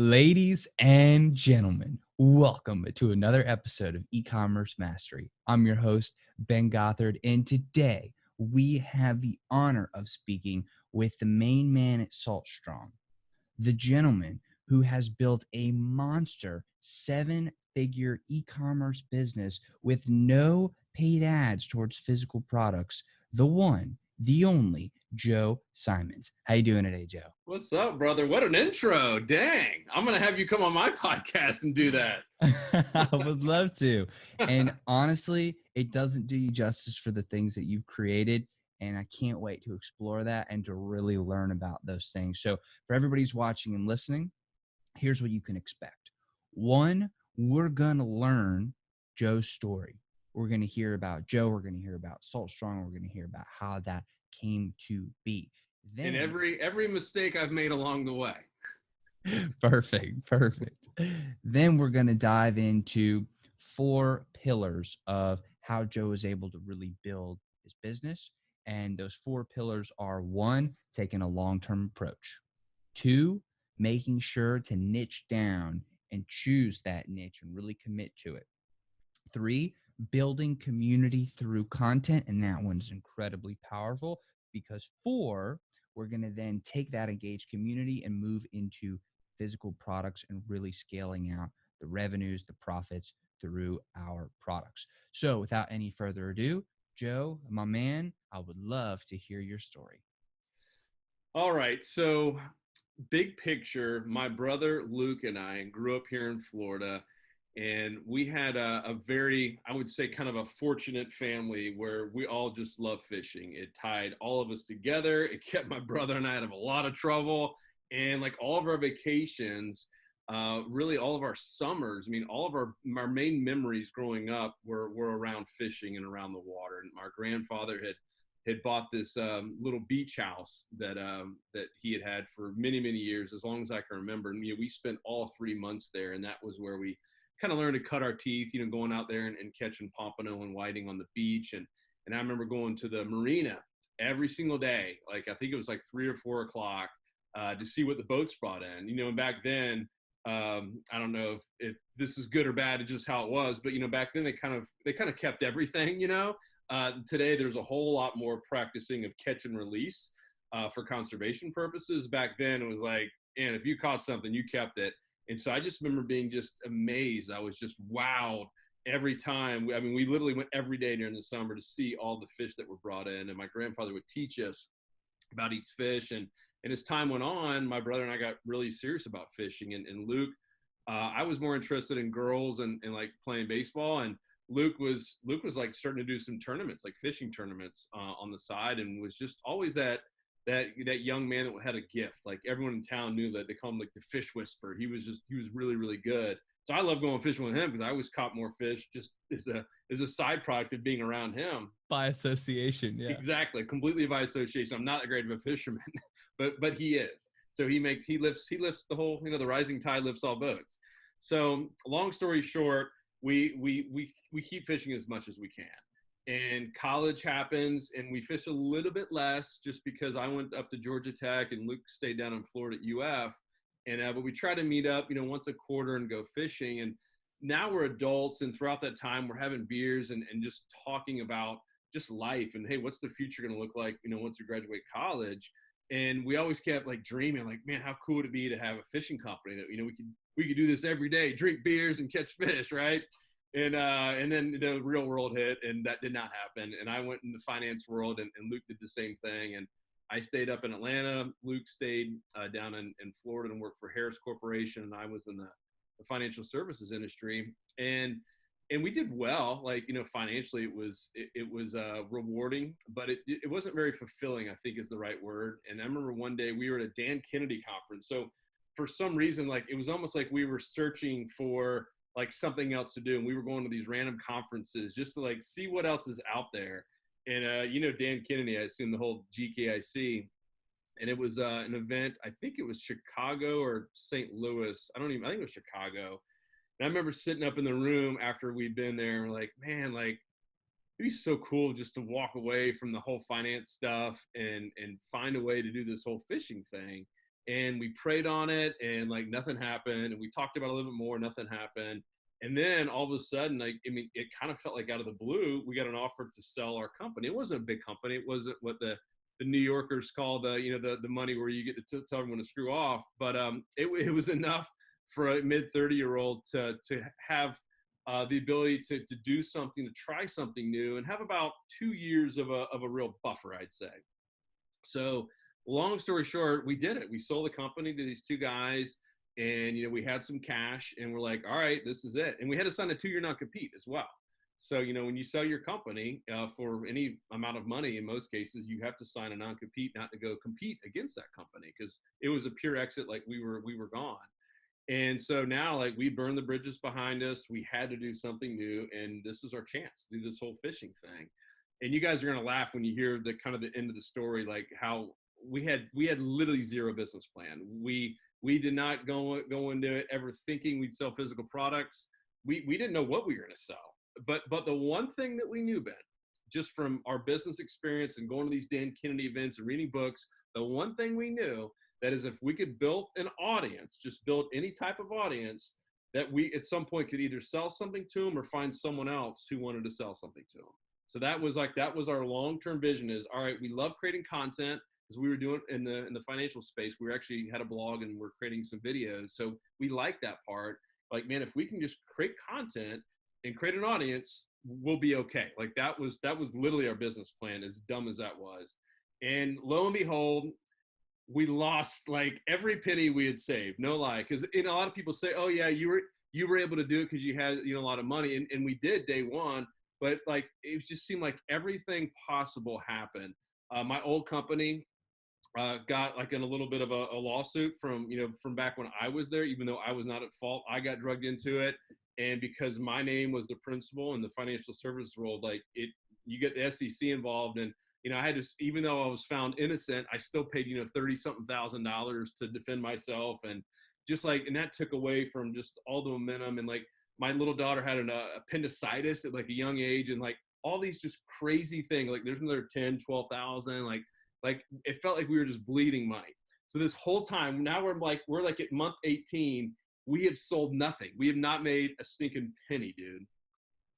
Ladies and gentlemen, welcome to another episode of E-commerce Mastery. I'm your host, Ben Gothard, and today we have the honor of speaking with the main man at SaltStrong, the gentleman who has built a monster seven-figure e-commerce business with no paid ads towards physical products, the one, the only, Joe Simons. How you doing today, Joe? What's up, brother? What an intro. Dang. I'm going to have you come on my podcast and do that. I would love to. And honestly, it doesn't do you justice for the things that you've created. And I can't wait to explore that and to really learn about those things. So, for everybody's watching and listening, here's what you can expect. One, we're going to learn Joe's story. We're going to hear about Joe. We're going to hear about SaltStrong. We're going to hear about how that came to be. And Then, every mistake I've made along the way. Perfect. Then we're going to dive into four pillars of how Joe is able to really build his business. And those four pillars are: one, taking a long-term approach; two, making sure to niche down and choose that niche and really commit to it; three, building community through content. And that one's incredibly powerful because four, we're going to then take that engaged community and move into physical products and really scaling out the revenues, the profits through our products. So without any further ado, Joe, my man, I would love to hear your story. All right. So, big picture, my brother Luke and I grew up here in Florida. And we had a very, I would say, kind of a fortunate family where we all just love fishing. It tied all of us together. It kept my brother and I out of a lot of trouble. And like all of our vacations, really all of our summers, I mean, all of our main memories growing up were around fishing and around the water. And our grandfather had bought this little beach house that he had for many years, as long as I can remember. And we spent all 3 months there, and that was where we kind of learned to cut our teeth, going out there and catching pompano and whiting on the beach. And I remember going to the marina every single day, like I think it was like 3 or 4 o'clock, to see what the boats brought in. And back then, I don't know if this is good or bad, it's just how it was. But back then they kind of kept everything. Today there's a whole lot more practicing of catch and release for conservation purposes. Back then it was like, and if you caught something, you kept it. And so I just remember being just amazed. I was just wowed every time. I mean, we literally went every day during the summer to see all the fish that were brought in. And my grandfather would teach us about each fish. And as time went on, my brother and I got really serious about fishing. And Luke, I was more interested in girls and like playing baseball. And Luke was like starting to do some tournaments, like fishing tournaments on the side, and was just always that young man that had a gift. Like everyone in town knew that. They call him like the fish whisperer. He was really good. So I love going fishing with him because I always caught more fish just as a side product of being around him. By association, yeah. Exactly, completely by association. I'm not that great of a fisherman, but he is. So he lifts the whole, the rising tide lifts all boats. So long story short, we keep fishing as much as we can. And college happens, and we fish a little bit less just because I went up to Georgia Tech and Luke stayed down in Florida at UF. And but we try to meet up, once a quarter and go fishing. And now we're adults, and throughout that time, we're having beers and just talking about just life and, hey, what's the future going to look like, once we graduate college. And we always kept like dreaming, like, man, how cool would it be to have a fishing company that we could do this every day, drink beers and catch fish, right? And then the real world hit, and that did not happen. And I went in the finance world, and Luke did the same thing. And I stayed up in Atlanta. Luke stayed down in Florida and worked for Harris Corporation, and I was in the financial services industry. And we did well, like, financially it was rewarding, but it wasn't very fulfilling, I think is the right word. And I remember one day we were at a Dan Kennedy conference. So for some reason, like, it was almost like we were searching for like something else to do. And we were going to these random conferences just to like see what else is out there. And, Dan Kennedy, I assume the whole GKIC, and it was an event. I think it was Chicago or St. Louis. I think it was Chicago. And I remember sitting up in the room after we'd been there, like, man, like, it'd be so cool just to walk away from the whole finance stuff and find a way to do this whole fishing thing. and we prayed on it, and like nothing happened, and we talked about it a little bit more, nothing happened. And then all of a sudden, like, I mean, it kind of felt like out of the blue, we got an offer to sell our company. It wasn't a big company. It wasn't what the New Yorkers call the money where you get to tell everyone to screw off. But it was enough for a mid 30-year-old to have the ability to do something, to try something new, and have about 2 years of a real buffer, I'd say. So long story short, we did it. We sold the company to these two guys, and we had some cash, and we're like, all right, this is it. And we had to sign a 2-year non-compete as well. So when you sell your company for any amount of money, in most cases, you have to sign a non-compete not to go compete against that company, because it was a pure exit. Like we were gone. And so now, like, we burned the bridges behind us. We had to do something new, and this was our chance to do this whole fishing thing. And you guys are gonna laugh when you hear the kind of the end of the story, like how we had literally zero business plan. We did not go into it ever thinking we'd sell physical products. We didn't know what we were gonna sell. But the one thing that we knew, Ben, just from our business experience and going to these Dan Kennedy events and reading books, the one thing we knew, that is, if we could build an audience, just build any type of audience, that we at some point could either sell something to them or find someone else who wanted to sell something to them. So that was our long-term vision is, all right, we love creating content, because we were doing in the financial space. We actually had a blog and we're creating some videos. So we like that part. Like, man, if we can just create content and create an audience, we'll be okay. Like that was literally our business plan, as dumb as that was. And lo and behold, we lost like every penny we had saved, no lie. Because a lot of people say, oh yeah, you were able to do it because you had a lot of money, and we did day one. But like it just seemed like everything possible happened. My old company got like in a little bit of a lawsuit from back when I was there, even though I was not at fault. I got drugged into it, and because my name was the principal in the financial service role, like you get the SEC involved, and I had to, even though I was found innocent, I still paid $30-something thousand to defend myself, and just like, and that took away from just all the momentum. And like my little daughter had an appendicitis at like a young age, and like all these just crazy things. Like there's another 10-12,000, like it felt like we were just bleeding money. So this whole time, now we're like at month 18, we have sold nothing. We have not made a stinking penny, dude.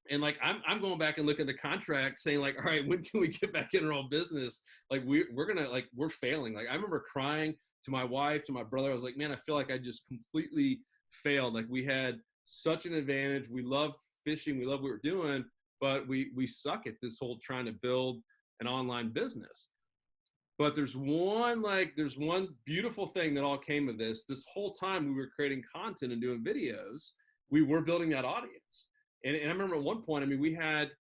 And like I'm going back and looking at the contract, saying like, all right, when can we get back in our own business? Like we're gonna, like, we're failing. Like I remember crying to my wife, to my brother. I was like, man, I feel like I just completely failed. Like we had such an advantage. We love fishing. We love what we're doing, but we suck at this whole trying to build an online business. But there's one beautiful thing that all came of this. This whole time we were creating content and doing videos, we were building that audience. And I remember at one point, I mean, we had,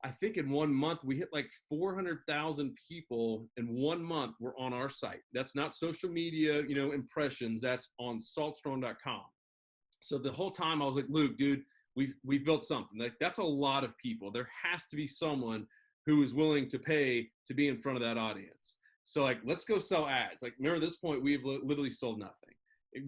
I think in 1 month, we hit like 400,000 people in 1 month were on our site. That's not social media, impressions. That's on saltstrong.com. So the whole time I was like, Luke, dude, we've built something. Like that's a lot of people. There has to be someone who is willing to pay to be in front of that audience. So like, let's go sell ads. Like, remember at this point, we've literally sold nothing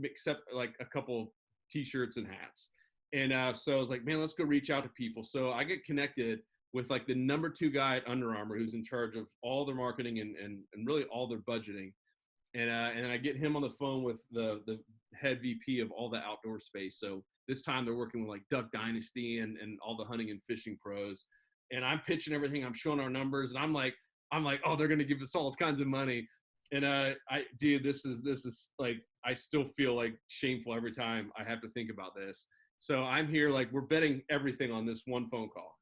except like a couple t-shirts and hats. And so I was like, man, let's go reach out to people. So I get connected with like the number 2 guy at Under Armour, who's in charge of all their marketing and really all their budgeting. And I get him on the phone with the head VP of all the outdoor space. So this time they're working with like Duck Dynasty and all the hunting and fishing pros. And I'm pitching everything. I'm showing our numbers, and I'm like, oh, they're going to give us all kinds of money. And dude, this is like, I still feel like shameful every time I have to think about this. So I'm here, like, we're betting everything on this one phone call.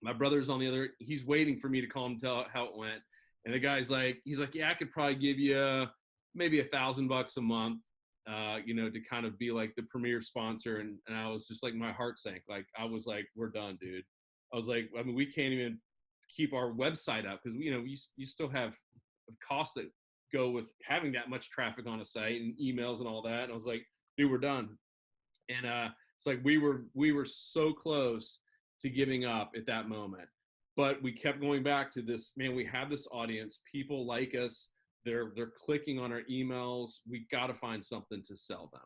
My brother's on the other, he's waiting for me to call him, tell how it went. And the guy's like, he's like, yeah, I could probably give you maybe $1,000 a month, to kind of be like the premier sponsor. And I was just like, my heart sank. Like, I was like, we're done, dude. I was like, I mean, we can't even keep our website up because, you still have costs that go with having that much traffic on a site and emails and all that. And I was like, dude, we're done. And it's like we were so close to giving up at that moment, but we kept going back to this. Man, we have this audience. People like us. They're clicking on our emails. We got to find something to sell them.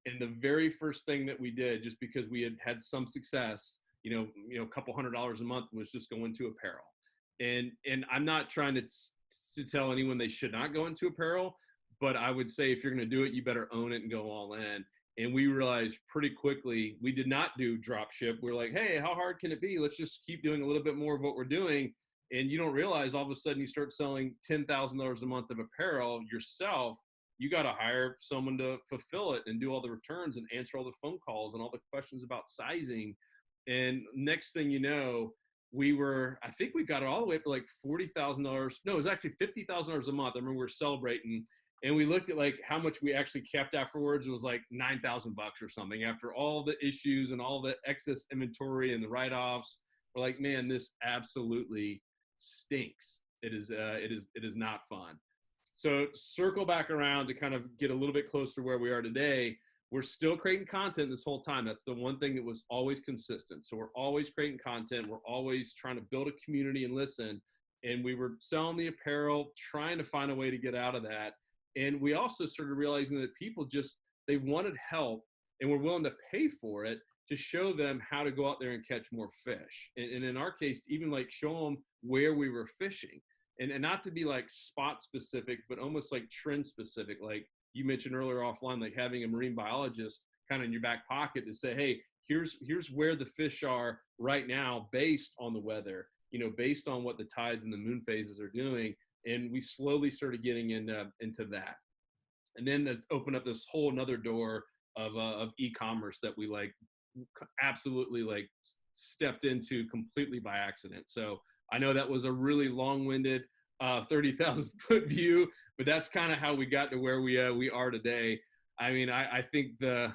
And the very first thing that we did, just because we had some success, a couple $100 a month, was just go into apparel. And I'm not trying to tell anyone they should not go into apparel, but I would say if you're going to do it, you better own it and go all in. And we realized pretty quickly we did not do drop ship. We're like, hey, how hard can it be? Let's just keep doing a little bit more of what we're doing. And you don't realize all of a sudden you start selling $10,000 a month of apparel yourself. You got to hire someone to fulfill it and do all the returns and answer all the phone calls and all the questions about sizing. And next thing you know, I think we got it all the way up to like $40,000. No, it was actually $50,000 a month. I remember we were celebrating, and we looked at like how much we actually kept afterwards. It was like $9,000 or something after all the issues and all the excess inventory and the write-offs. We're like, man, this absolutely stinks. It is not fun. So circle back around to kind of get a little bit closer to where we are today. We're still creating content this whole time. That's the one thing that was always consistent. So we're always creating content. We're always trying to build a community and listen. And we were selling the apparel, trying to find a way to get out of that. And we also started realizing that people they wanted help and were willing to pay for it to show them how to go out there and catch more fish. And in our case, even like show them where we were fishing. And not to be like spot specific, but almost like trend specific. Like you mentioned earlier offline, like having a marine biologist kind of in your back pocket to say, hey, here's where the fish are right now based on the weather, based on what the tides and the moon phases are doing. And we slowly started getting into that. And then that's opened up this whole another door of e-commerce that we like absolutely like stepped into completely by accident. So I know that was a really long-winded 30,000 foot view, but that's kind of how we got to where we are today. I mean, I think the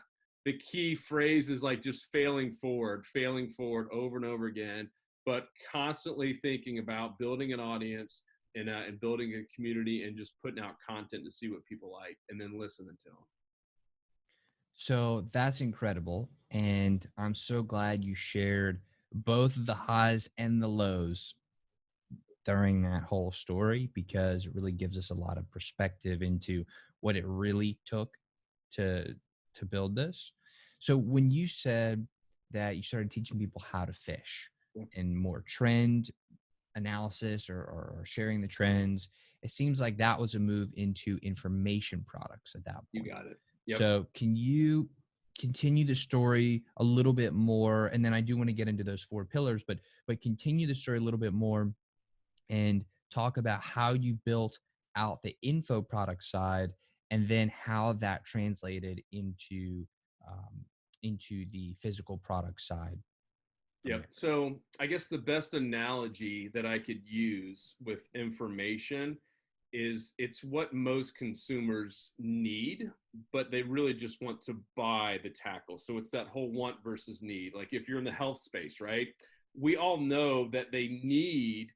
key phrase is like just failing forward over and over again, but constantly thinking about building an audience and building a community and just putting out content to see what people like and then listening to them. So that's incredible. And I'm so glad you shared both the highs and the lows during that whole story, because it really gives us a lot of perspective into what it really took to build this. So when you said that you started teaching people how to fish and more trend analysis or sharing the trends, it seems like that was a move into information products at that point. You got it. Yep. So can you continue the story a little bit more? And then I do want to get into those 4 pillars, but continue the story a little bit more and talk about how you built out the info product side and then how that translated into the physical product side. Yeah. So I guess the best analogy that I could use with information is it's what most consumers need, but they really just want to buy the tackle. So it's that whole want versus need. Like if you're in the health space, right? We all know that they need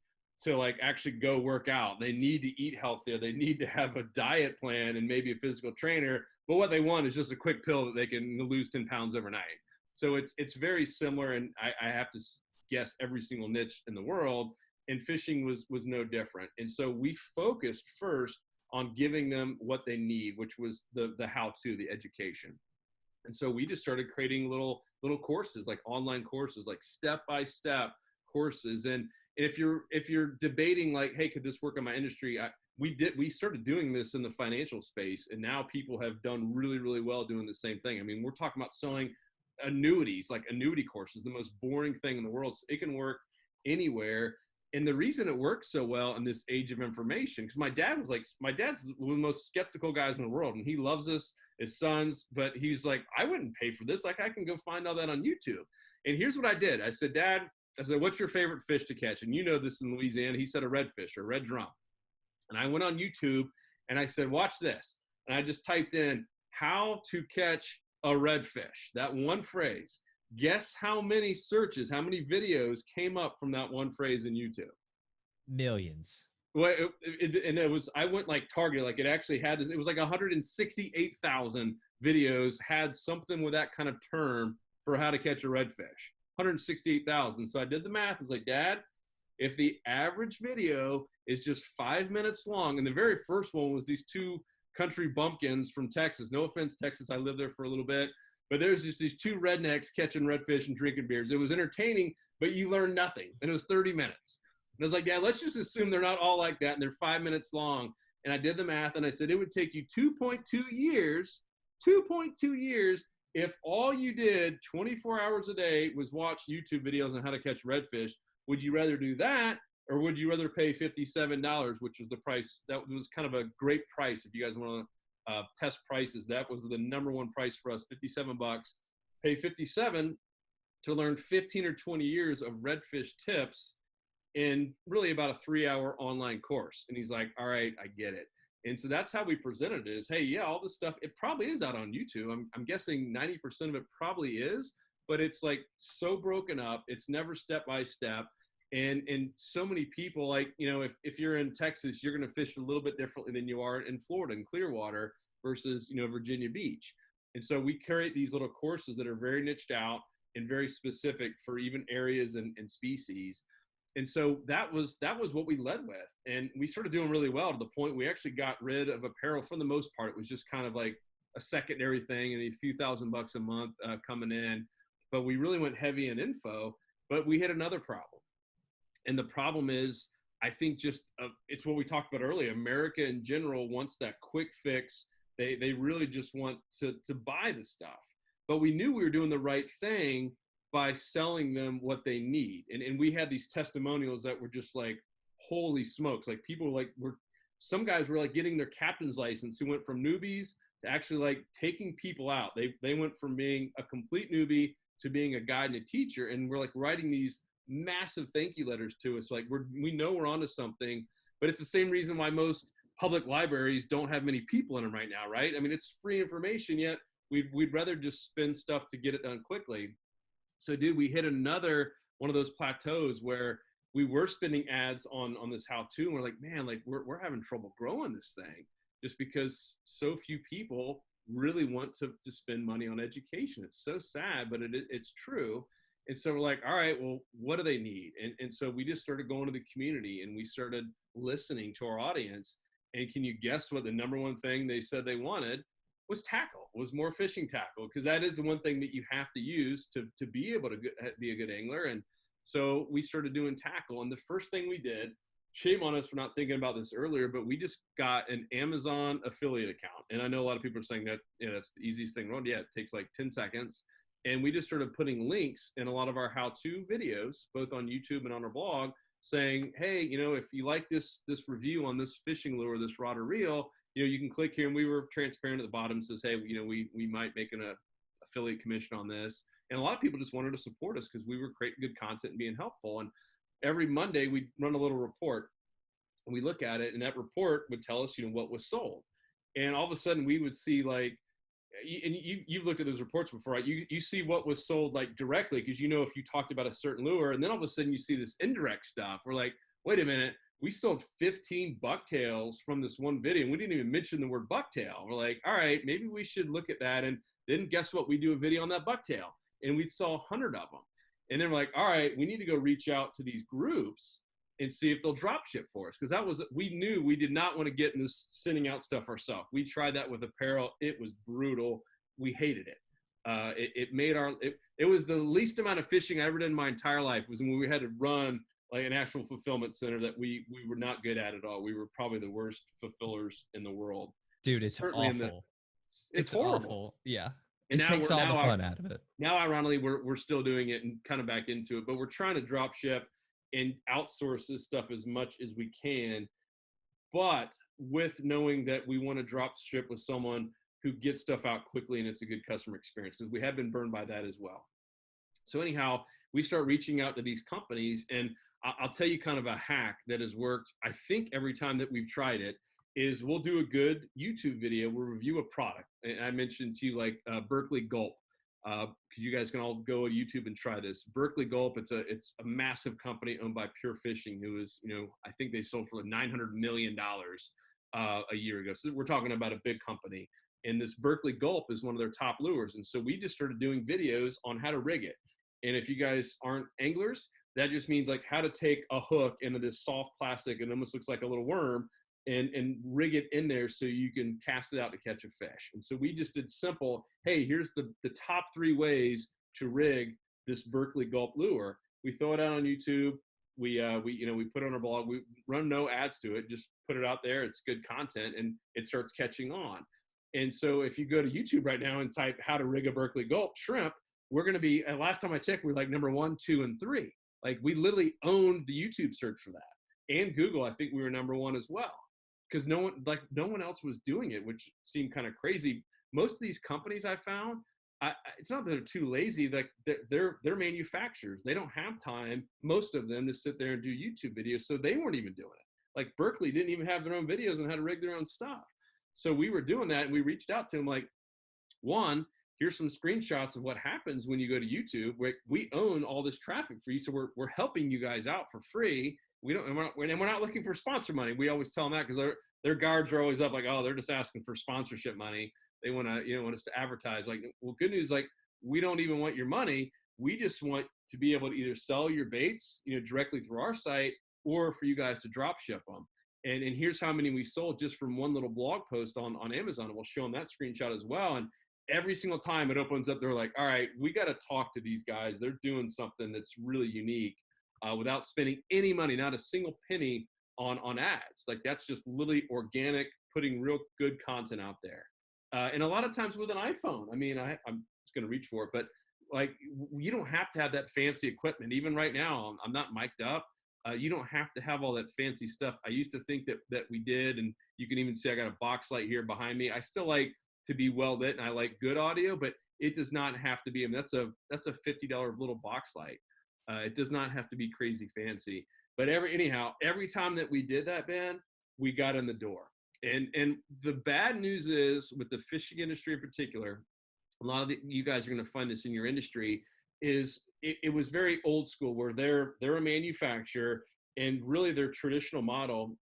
to like actually go work out. They need to eat healthier. They need to have a diet plan and maybe a physical trainer. But what they want is just a quick pill that they can lose 10 pounds overnight. So it's very similar. And I have to guess every single niche in the world. And fishing was no different. And so we focused first on giving them what they need, which was the how-to, the education. And so we just started creating little courses, like online courses, like step-by-step courses. And if you're debating like, hey, could this work in my industry? We started doing this in the financial space, and now people have done really, really well doing the same thing. I mean, we're talking about selling annuities, like annuity courses, the most boring thing in the world. So it can work anywhere. And the reason it works so well in this age of information, because my dad's one of the most skeptical guys in the world, and he loves us, his sons, but he's like, I wouldn't pay for this. Like, I can go find all that on YouTube. And here's what I did. I said, Dad, what's your favorite fish to catch? And you know this in Louisiana. He said a redfish or a red drum. And I went on YouTube and I said, watch this. And I just typed in how to catch a redfish, that one phrase. Guess how many searches, how many videos came up from that one phrase in YouTube? Millions. Well, I went like targeted, like it actually had this, it was like 168,000 videos had something with that kind of term for how to catch a redfish. 168,000. So I did the math. It's like, Dad, if the average video is just 5 minutes long, and the very first one was these 2 country bumpkins from Texas. No offense, Texas. I lived there for a little bit. But there's just these 2 rednecks catching redfish and drinking beers. It was entertaining, but you learned nothing. And it was 30 minutes. And I was like, yeah, let's just assume they're not all like that and they're 5 minutes long. And I did the math and I said, it would take you 2.2 years if all you did 24 hours a day was watch YouTube videos on how to catch redfish. Would you rather do that, or would you rather pay $57, which was the price? That was kind of a great price. If you guys want to test prices, that was the number one price for us, $57. Pay $57 to learn 15 or 20 years of redfish tips in really about a 3-hour online course. And he's like, all right, I get it. And so that's how we presented it is, hey, yeah, all this stuff, it probably is out on YouTube. I'm guessing 90% of it probably is, but it's like so broken up. It's never step by step. And so many people, like, you know, if you're in Texas, you're going to fish a little bit differently than you are in Florida and Clearwater versus, you know, Virginia Beach. And so we create these little courses that are very niched out and very specific for even areas and species. And so that was what we led with. And we started doing really well to the point we actually got rid of apparel for the most part. It was just kind of like a secondary thing and a few $1,000 a month coming in. But we really went heavy in info, but we hit another problem. And the problem is, I think just it's what we talked about earlier. America in general wants that quick fix. They really just want to buy the stuff. But we knew we were doing the right thing by selling them what they need. And we had these testimonials that were just like, holy smokes. Like people like some guys were like getting their captain's license who went from newbies to actually like taking people out. They went from being a complete newbie to being a guide and a teacher. And we're like writing these massive thank you letters to us. Like we know we're onto something, but it's the same reason why most public libraries don't have many people in them right now, right? I mean, it's free information, yet we'd rather just spend stuff to get it done quickly. So dude, we hit another one of those plateaus where we were spending ads on this how-to, and we're like, man, like we're having trouble growing this thing just because so few people really want to spend money on education. It's so sad, but it's true. And so we're like, all right, well, what do they need? And so we just started going to the community and we started listening to our audience. And can you guess what the number one thing they said they wanted was tackle, was more fishing tackle, because that is the one thing that you have to use to be able to be a good angler. And so we started doing tackle. And the first thing we did, shame on us for not thinking about this earlier, but we just got an Amazon affiliate account. And I know a lot of people are saying that, you know, that's the easiest thing around. Yeah, it takes like 10 seconds. And we just started putting links in a lot of our how-to videos, both on YouTube and on our blog, saying, hey, you know, if you like this review on this fishing lure, this rod or reel, you know, you can click here. And we were transparent at the bottom, says, hey, you know, we might make an affiliate commission on this. And a lot of people just wanted to support us because we were creating good content and being helpful. And every Monday we run a little report and we look at it, and that report would tell us, you know, what was sold. And all of a sudden we would see like, and you've looked at those reports before, right? You see what was sold like directly, because you know if you talked about a certain lure, and then all of a sudden you see this indirect stuff. We're like, wait a minute, we sold 15 bucktails from this one video, and we didn't even mention the word bucktail. We're like, all right, maybe we should look at that. And then guess what? We do a video on that bucktail, and we'd sell 100 of them. And then we're like, all right, we need to go reach out to these groups and see if they'll drop ship for us. Because we knew we did not want to get in this sending out stuff ourselves. We tried that with apparel. It was brutal. We hated it. It was the least amount of fishing I ever did in my entire life, was when we had to run like an actual fulfillment center that we were not good at all. We were probably the worst fulfillers in the world. Dude, it's certainly awful. It's horrible. Awful. Yeah. And it takes all the fun out of it. Now, ironically, we're still doing it and kind of back into it, but we're trying to drop ship and outsource this stuff as much as we can, but with knowing that we want to drop ship with someone who gets stuff out quickly and it's a good customer experience, because we have been burned by that as well. So anyhow, we start reaching out to these companies, and I'll tell you kind of a hack that has worked, I think, every time that we've tried it, is we'll do a good YouTube video. We'll review a product. And I mentioned to you like Berkeley Gulp, because you guys can all go to YouTube and try this. Berkeley Gulp, it's a massive company owned by Pure Fishing, who is, you know, I think they sold for like $900 million a year ago. So we're talking about a big company. And this Berkeley Gulp is one of their top lures. And so we just started doing videos on how to rig it. And if you guys aren't anglers, that just means like how to take a hook into this soft plastic, and almost looks like a little worm, and rig it in there so you can cast it out to catch a fish. And so we just did simple, hey, here's the top 3 ways to rig this Berkeley Gulp lure. We throw it out on YouTube. we put it on our blog. We run no ads to it, just put it out there. It's good content, and it starts catching on. And so if you go to YouTube right now and type how to rig a Berkeley gulp shrimp, we're going to be, last time I checked, we're like number 1, 2, and 3. Like we literally owned the YouTube search for that. And Google, I think we were number 1 as well. Because no one else was doing it, which seemed kind of crazy. Most of these companies I found, it's not that they're too lazy. Like they're manufacturers. They don't have time, most of them, to sit there and do YouTube videos. So they weren't even doing it. Like Berkeley didn't even have their own videos on how to rig their own stuff. So we were doing that, and we reached out to them like, one, here's some screenshots of what happens when you go to YouTube. We own all this traffic for you, so we're helping you guys out for free. We're not looking for sponsor money. We always tell them that because their guards are always up like, oh, they're just asking for sponsorship money. They want us to advertise. Like, well, good news, like we don't even want your money. We just want to be able to either sell your baits, directly through our site, or for you guys to drop ship them. And here's how many we sold just from one little blog post on Amazon. And we'll show them that screenshot as well. And every single time it opens up, they're like, all right, we got to talk to these guys. They're doing something that's really unique without spending any money, not a single penny on ads. Like that's just literally organic, putting real good content out there. And a lot of times with an iPhone, I mean, I'm just going to reach for it, but like you don't have to have that fancy equipment. Even right now, I'm not mic'd up. You don't have to have all that fancy stuff. I used to think that we did, and you can even see I got a box light here behind me. I still like to be well lit, and I like good audio, but it does not have to be. I mean, that's a $50 little box light. It does not have to be crazy fancy. But every time that we did that, Ben, we got in the door. And the bad news is with the fishing industry in particular, a lot of you guys are going to find this in your industry, is it was very old school where they're a manufacturer, and really their traditional model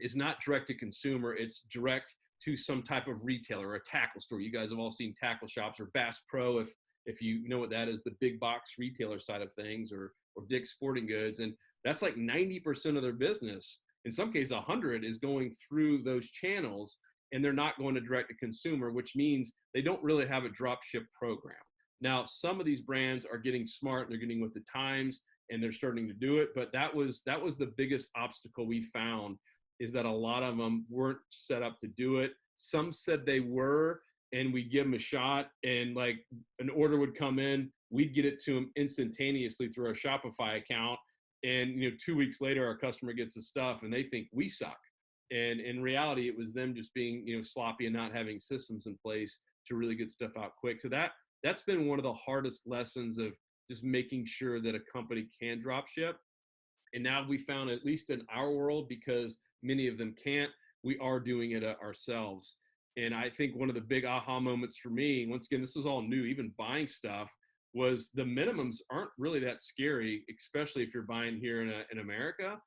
is not direct to consumer. It's direct to some type of retailer or a tackle store. You guys have all seen tackle shops, or Bass Pro, if you know what that is, the big box retailer side of things, or Dick's Sporting Goods. And that's like 90% of their business. In some cases, 100 is going through those channels, and they're not going to direct to consumer, which means they don't really have a drop ship program. Now, some of these brands are getting smart, and they're getting with the times, and they're starting to do it. But that was the biggest obstacle we found, is that a lot of them weren't set up to do it. Some said they were, and we'd give them a shot, and like an order would come in, we'd get it to them instantaneously through our Shopify account. And 2 weeks later, our customer gets the stuff, and they think we suck. And in reality, it was them just being sloppy and not having systems in place to really get stuff out quick. So that's been one of the hardest lessons of just making sure that a company can drop ship. And now we found, at least in our world, because many of them can't, we are doing it ourselves. And I think one of the big aha moments for me, once again, this was all new, even buying stuff, was the minimums aren't really that scary, especially if you're buying here in America.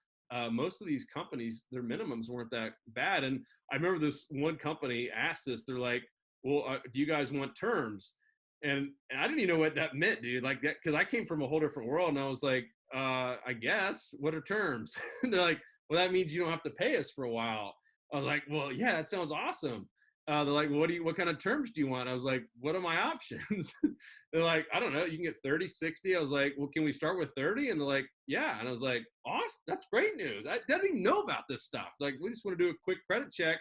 Most of these companies, their minimums weren't that bad. And I remember this one company asked this, they're like, well, do you guys want terms? And I didn't even know what that meant, dude. Like that, because I came from a whole different world, and I was like, I guess, what are terms? And they're like, well, that means you don't have to pay us for a while. I was like, well, yeah, that sounds awesome. They're like, well, what kind of terms do you want? I was like, what are my options? They're like, I don't know, you can get 30, 60. I was like, well, can we start with 30? And they're like, yeah. And I was like, awesome, that's great news. I didn't even know about this stuff. Like, we just want to do a quick credit check.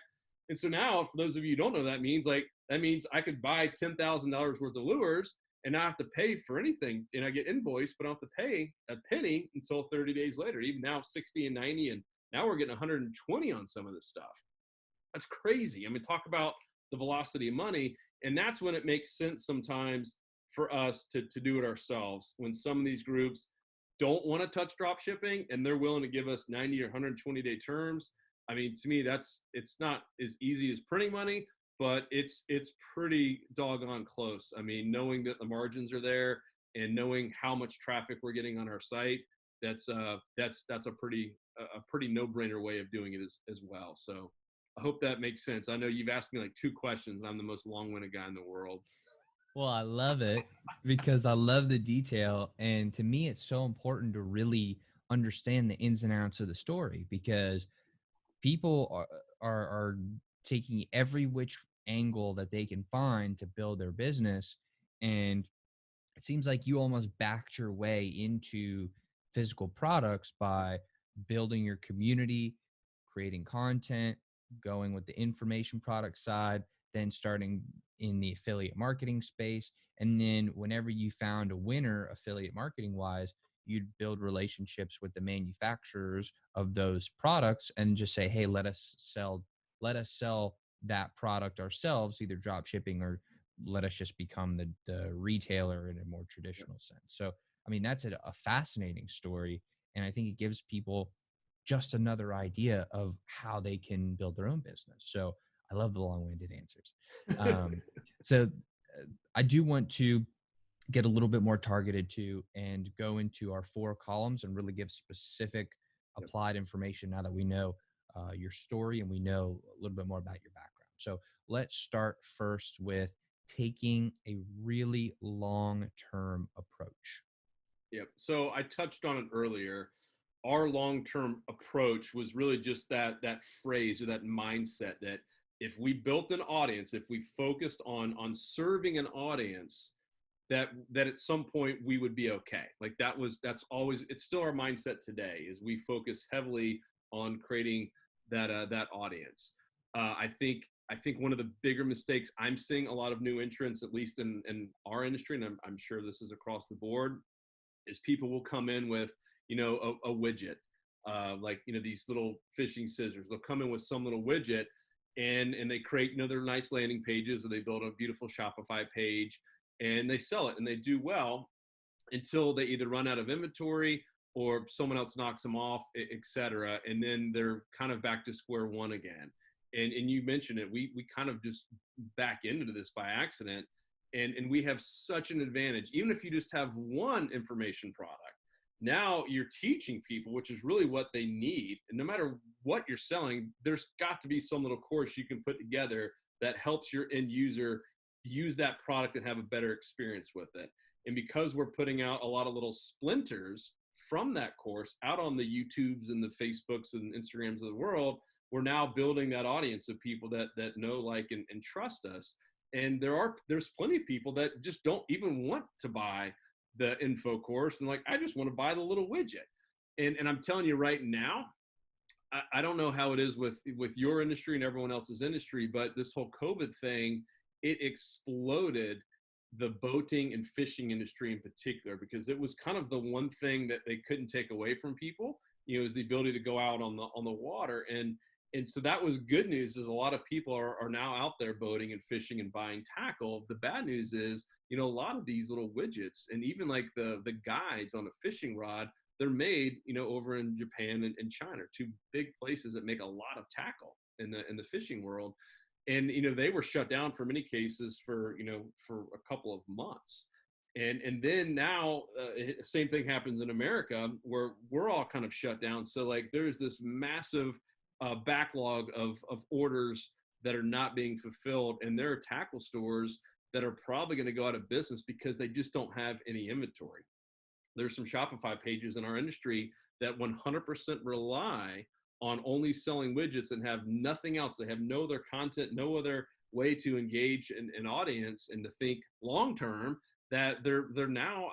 And so now, for those of you who don't know, that means I could buy $10,000 worth of lures and not have to pay for anything. And I get invoiced, but I don't have to pay a penny until 30 days later. Even now, 60 and 90, and now we're getting 120 on some of this stuff. That's crazy. I mean, talk about the velocity of money. And that's when it makes sense sometimes for us to do it ourselves. When some of these groups don't want to touch drop shipping and they're willing to give us 90 or 120-day terms. I mean, to me, it's not as easy as printing money, but it's pretty doggone close. I mean, knowing that the margins are there and knowing how much traffic we're getting on our site, that's a pretty no-brainer way of doing it as well. So I hope that makes sense. I know you've asked me like 2 questions, and I'm the most long-winded guy in the world. Well, I love it because I love the detail. And to me, it's so important to really understand the ins and outs of the story, because people are taking every which angle that they can find to build their business. And it seems like you almost backed your way into physical products by building your community, creating content, going with the information product side, then starting in the affiliate marketing space. And then whenever you found a winner affiliate marketing wise, you'd build relationships with the manufacturers of those products and just say, hey, let us sell that product ourselves, either drop shipping or let us just become the retailer in a more traditional sense. So, I mean, that's a fascinating story. And I think it gives people just another idea of how they can build their own business. So I love the long-winded answers. So I do want to get a little bit more targeted to and go into our 4 columns and really give specific applied information now that we know your story and we know a little bit more about your background. So let's start first with taking a really long-term approach. Yep. So I touched on it earlier. Our long-term approach was really just that phrase or that mindset that if we built an audience, if we focused on serving an audience, that at some point we would be okay. Like that's always, it's still our mindset today, is we focus heavily on creating that audience. I think one of the bigger mistakes I'm seeing a lot of new entrants, at least in our industry, and I'm sure this is across the board, is people will come in with, a widget, like, these little fishing scissors. They'll come in with some little widget, and they create, their nice landing pages, or they build a beautiful Shopify page, and they sell it and they do well until they either run out of inventory or someone else knocks them off, et cetera. And then they're kind of back to square one again. And you mentioned it, we kind of just back into this by accident. And we have such an advantage, even if you just have one information product. Now you're teaching people, which is really what they need. And no matter what you're selling, there's got to be some little course you can put together that helps your end user use that product and have a better experience with it. And because we're putting out a lot of little splinters from that course out on the YouTubes and the Facebooks and Instagrams of the world, we're now building that audience of people that know, like, and trust us. And there's plenty of people that just don't even want to buy the info course, and like, I just want to buy the little widget. And I'm telling you right now, I don't know how it is with your industry and everyone else's industry, but this whole COVID thing, it exploded the boating and fishing industry in particular, because it was kind of the one thing that they couldn't take away from people, is the ability to go out on the water. And so that was good news, is a lot of people are now out there boating and fishing and buying tackle. The bad news is, a lot of these little widgets, and even like the guides on a fishing rod, they're made, over in Japan and China, 2 big places that make a lot of tackle in the fishing world. And, they were shut down for many cases for a couple of months. And then now, same thing happens in America, where we're all kind of shut down. So like, there's this massive backlog of orders that are not being fulfilled, and there are tackle stores that are probably going to go out of business because they just don't have any inventory. There's some Shopify pages in our industry that 100% rely on only selling widgets and have nothing else. They have no other content, no other way to engage an audience and to think long term, that they're now,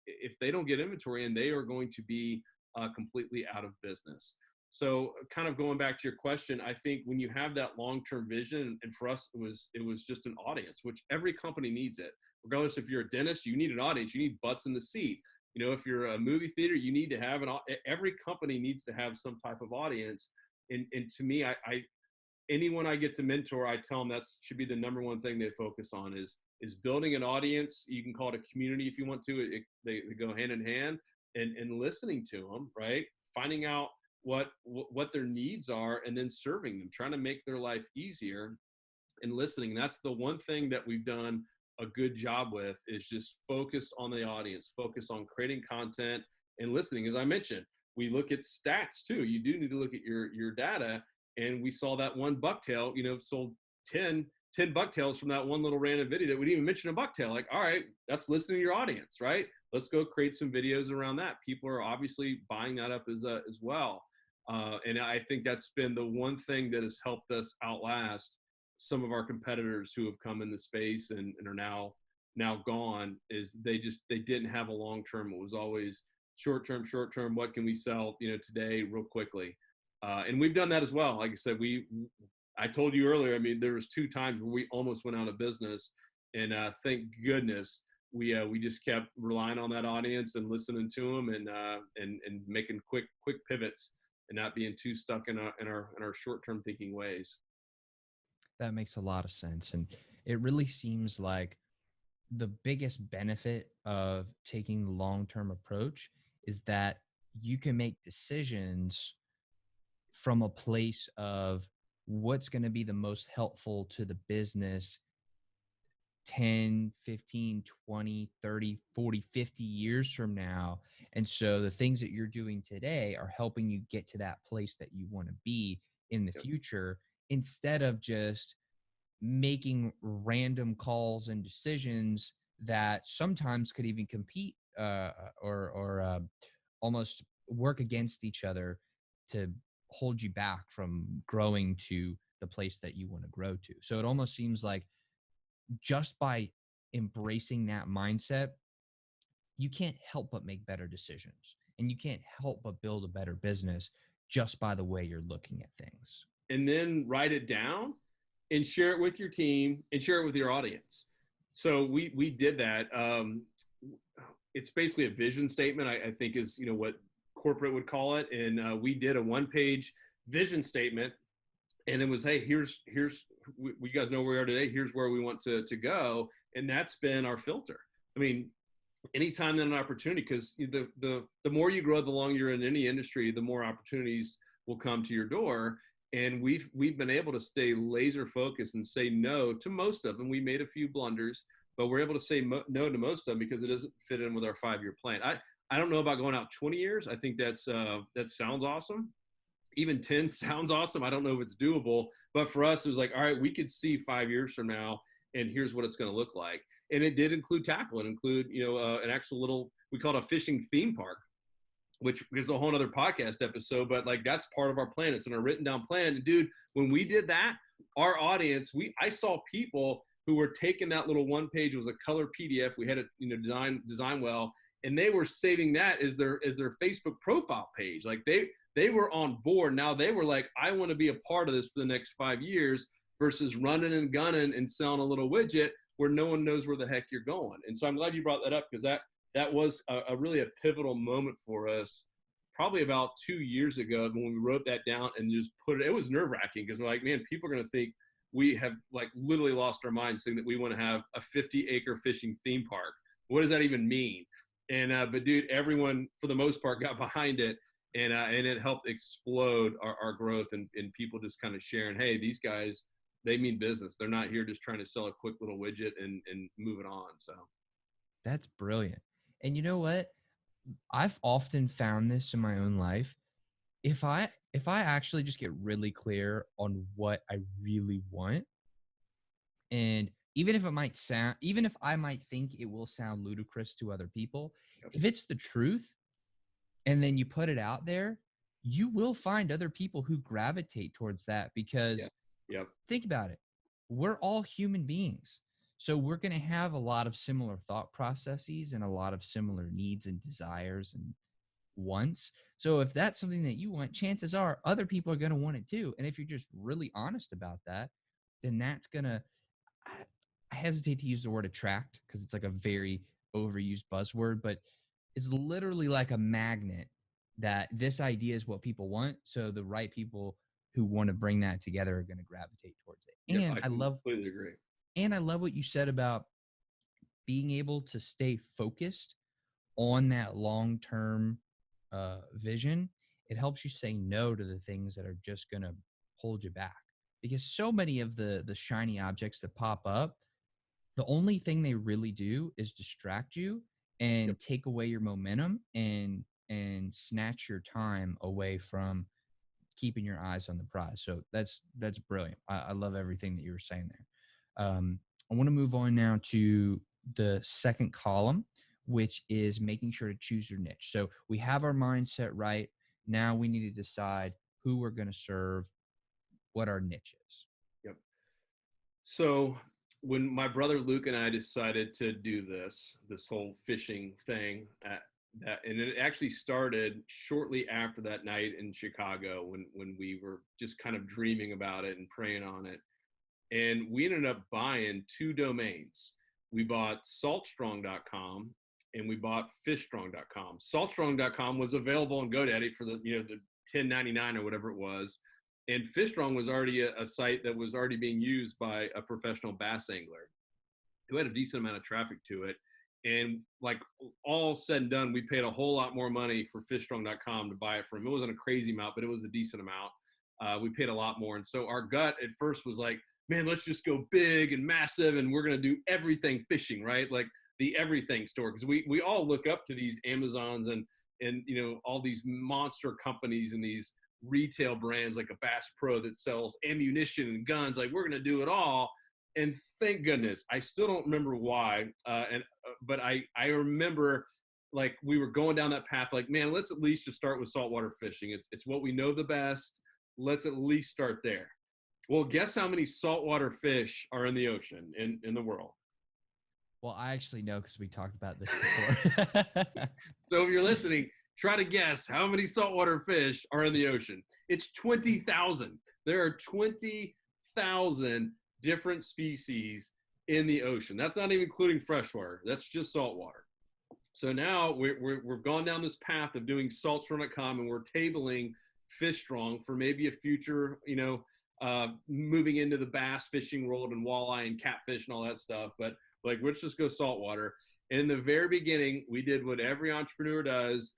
if they don't get inventory, and they are going to be completely out of business. So kind of going back to your question, I think when you have that long-term vision, and for us, it was just an audience, which every company needs it. Regardless if you're a dentist, you need an audience, you need butts in the seat. If you're a movie theater, you need to have every company needs to have some type of audience. And to me, anyone I get to mentor, I tell them that should be the number one thing they focus on, is building an audience. You can call it a community if you want to. They go hand in hand, and listening to them, right? Finding out what their needs are, and then serving them, trying to make their life easier, and listening. That's the one thing that we've done a good job with, is just focused on the audience, focus on creating content and listening. As I mentioned, we look at stats too. You do need to look at your data. And we saw that one bucktail, sold 10 bucktails from that one little random video that we didn't even mention a bucktail. Like, all right, that's listening to your audience, right? Let's go create some videos around that. People are obviously buying that up as well. And I think that's been the one thing that has helped us outlast some of our competitors who have come in the space and are now gone, is they didn't have a long term. It was always short term, what can we sell, today real quickly. And we've done that as well. Like I said, I told you earlier, I mean, there was 2 times where we almost went out of business, and thank goodness we just kept relying on that audience and listening to them, and making quick pivots, and not being too stuck in our short-term thinking ways. That makes a lot of sense. And it really seems like the biggest benefit of taking the long term approach is that you can make decisions from a place of what's going to be the most helpful to the business 10, 15, 20, 30, 40, 50 years from now. And so the things that you're doing today are helping you get to that place that you want to be in the Yep. future, instead of just making random calls and decisions that sometimes could even compete, or almost work against each other to hold you back from growing to the place that you want to grow to. So it almost seems like just by embracing that mindset, you can't help but make better decisions, and you can't help but build a better business just by the way you're looking at things. And then write it down and share it with your team and share it with your audience. So we did that. It's basically a vision statement, I think, is what corporate would call it. And we did a 1-page vision statement, and it was, hey, here's we guys know where we are today. Here's where we want to go, and that's been our filter. I mean, anytime that an opportunity, because the more you grow, the longer you're in any industry, the more opportunities will come to your door. And we've been able to stay laser focused and say no to most of them. We made a few blunders, but we're able to say no to most of them because it doesn't fit in with our 5-year plan. I don't know about going out 20 years. I think that sounds awesome. Even 10 sounds awesome. I don't know if it's doable, but for us, it was like, all right, we could see 5 years from now, and here's what it's going to look like. And it did include tackle. It include, an actual little, we call it a fishing theme park, which is a whole other podcast episode, but like that's part of our plan. It's in our written down plan. And dude, when we did that, our audience, I saw people who were taking that little 1-page, it was a color PDF. We had it, design well, and they were saving that as their Facebook profile page. Like they were on board. Now they were like, I want to be a part of this for the next 5 years, versus running and gunning and selling a little widget where no one knows where the heck you're going. And so I'm glad you brought that up, because that was a really a pivotal moment for us, probably about 2 years ago, when we wrote that down and just put it. It was nerve wracking, because we're like, man, people are going to think we have like literally lost our minds saying that we want to have a 50-acre fishing theme park. What does that even mean? And but dude, everyone for the most part got behind it, and it helped explode our growth, and people just kind of sharing, hey, these guys, they mean business. They're not here just trying to sell a quick little widget and move it on. So That's brilliant. And you know what? I've often found this in my own life. If I actually just get really clear on what I really want, and even if I might think it will sound ludicrous to other people, yep. if it's the truth and then you put it out there, you will find other people who gravitate towards that, because Yep. think about it. We're all human beings. So we're going to have a lot of similar thought processes and a lot of similar needs and desires and wants. So if that's something that you want, chances are other people are going to want it too. And if you're just really honest about that, then that's going to, I hesitate to use the word attract because it's like a very overused buzzword, but it's literally like a magnet, that this idea is what people want. So the right people who want to bring that together are going to gravitate towards it. Yep, And I completely agree. I love what you said about being able to stay focused on that long-term vision. It helps you say no to the things that are just going to hold you back, because so many of the shiny objects that pop up, the only thing they really do is distract you and Yep. take away your momentum and snatch your time away from keeping your eyes on the prize. So that's brilliant. I love everything that you were saying there. I want to move on now to the second column, which is making sure to choose your niche. So we have our mindset right. Now we need to decide who we're going to serve, what our niche is. Yep. So when my brother Luke and I decided to do this whole fishing thing, and it actually started shortly after that night in Chicago when we were just kind of dreaming about it and praying on it. And we ended up buying two domains. We bought saltstrong.com and we bought fishstrong.com. Saltstrong.com was available on GoDaddy for the $10.99 or whatever it was. And Fishstrong was already a site that was already being used by a professional bass angler who had a decent amount of traffic to it. And like all said and done, we paid a whole lot more money for fishstrong.com to buy it from. It wasn't a crazy amount, but it was a decent amount. We paid a lot more. And so our gut at first was like, man, let's just go big and massive and we're going to do everything fishing, right? Like the everything store. Because we all look up to these Amazons and all these monster companies and these retail brands like a Bass Pro that sells ammunition and guns. Like we're going to do it all. And thank goodness, I still don't remember why. But I remember like we were going down that path, like, man, let's at least just start with saltwater fishing. It's what we know the best. Let's at least start there. Well, guess how many saltwater fish are in the ocean in the world? Well, I actually know because we talked about this before. So if you're listening, try to guess how many saltwater fish are in the ocean. It's 20,000. There are 20,000 different species in the ocean. That's not even including freshwater. That's just saltwater. So now we've gone down this path of doing saltstrong.com and we're tabling Fishstrong for maybe a future, moving into the bass fishing world and walleye and catfish and all that stuff. But like, let's just go saltwater. And in the very beginning, we did what every entrepreneur does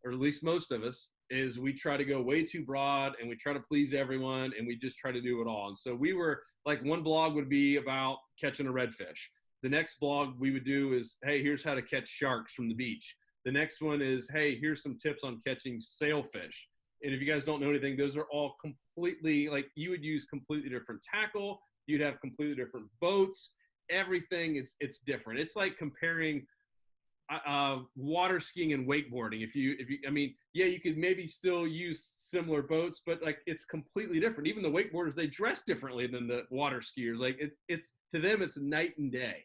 or at least most of us, is we try to go way too broad and we try to please everyone and we just try to do it all. And so we were like, one blog would be about catching a redfish. The next blog we would do is, hey, here's how to catch sharks from the beach. The next one is, hey, here's some tips on catching sailfish. And if you guys don't know anything, those are all completely, like, you would use completely different tackle. You'd have completely different boats. Everything it's different. It's like comparing water skiing and wakeboarding. If you, I mean, yeah, you could maybe still use similar boats, but like it's completely different. Even the wakeboarders, they dress differently than the water skiers. Like it's to them, it's night and day.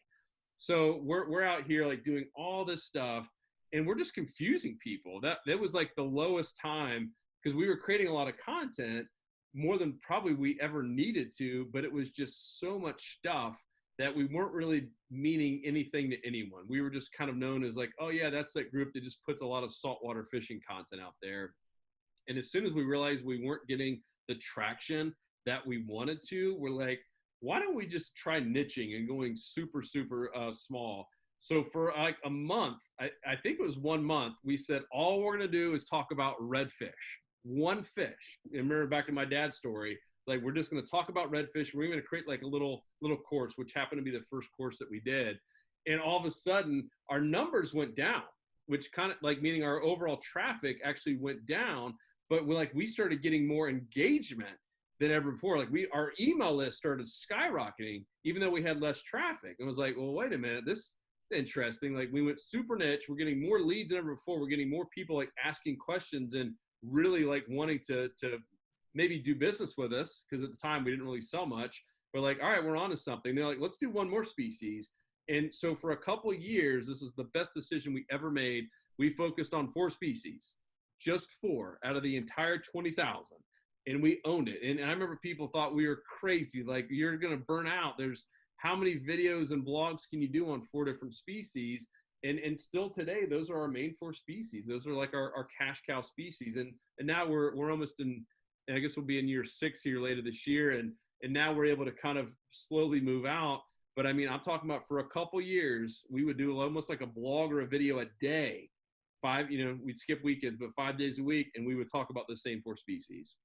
So we're out here like doing all this stuff, and we're just confusing people. That was like the lowest time because we were creating a lot of content, more than probably we ever needed to, but it was just so much stuff that we weren't really meaning anything to anyone. We were just kind of known as like, oh yeah, that's that group that just puts a lot of saltwater fishing content out there. And as soon as we realized we weren't getting the traction that we wanted to, we're like, why don't we just try niching and going super, super small? So for like a month, I think it was 1 month, we said, all we're gonna do is talk about redfish, one fish. And remember back to my dad's story, like we're just going to talk about redfish. We're going to create like a little course, which happened to be the first course that we did. And all of a sudden our numbers went down, which kind of like meaning our overall traffic actually went down, but we started getting more engagement than ever before. Like our email list started skyrocketing, even though we had less traffic. It was like, well, wait a minute, this is interesting. Like we went super niche. We're getting more leads than ever before. We're getting more people like asking questions and really like wanting to maybe do business with us, because at the time we didn't really sell much. We're like, all right, we're on to something. They're like, let's do one more species. And so for a couple of years, this is the best decision we ever made. We focused on 4 species, just 4 out of the entire 20,000. And we owned it. And I remember people thought we were crazy. Like, you're going to burn out. There's how many videos and blogs can you do on 4 different species? And still today, those are our main 4 species. Those are like our cash cow species. And now we're almost in, and I guess we'll be in year 6 here later this year. And now we're able to kind of slowly move out. But I mean, I'm talking about for a couple years, we would do almost like a blog or a video a day. 5, we'd skip weekends, but 5 days a week. And we would talk about the same 4 species.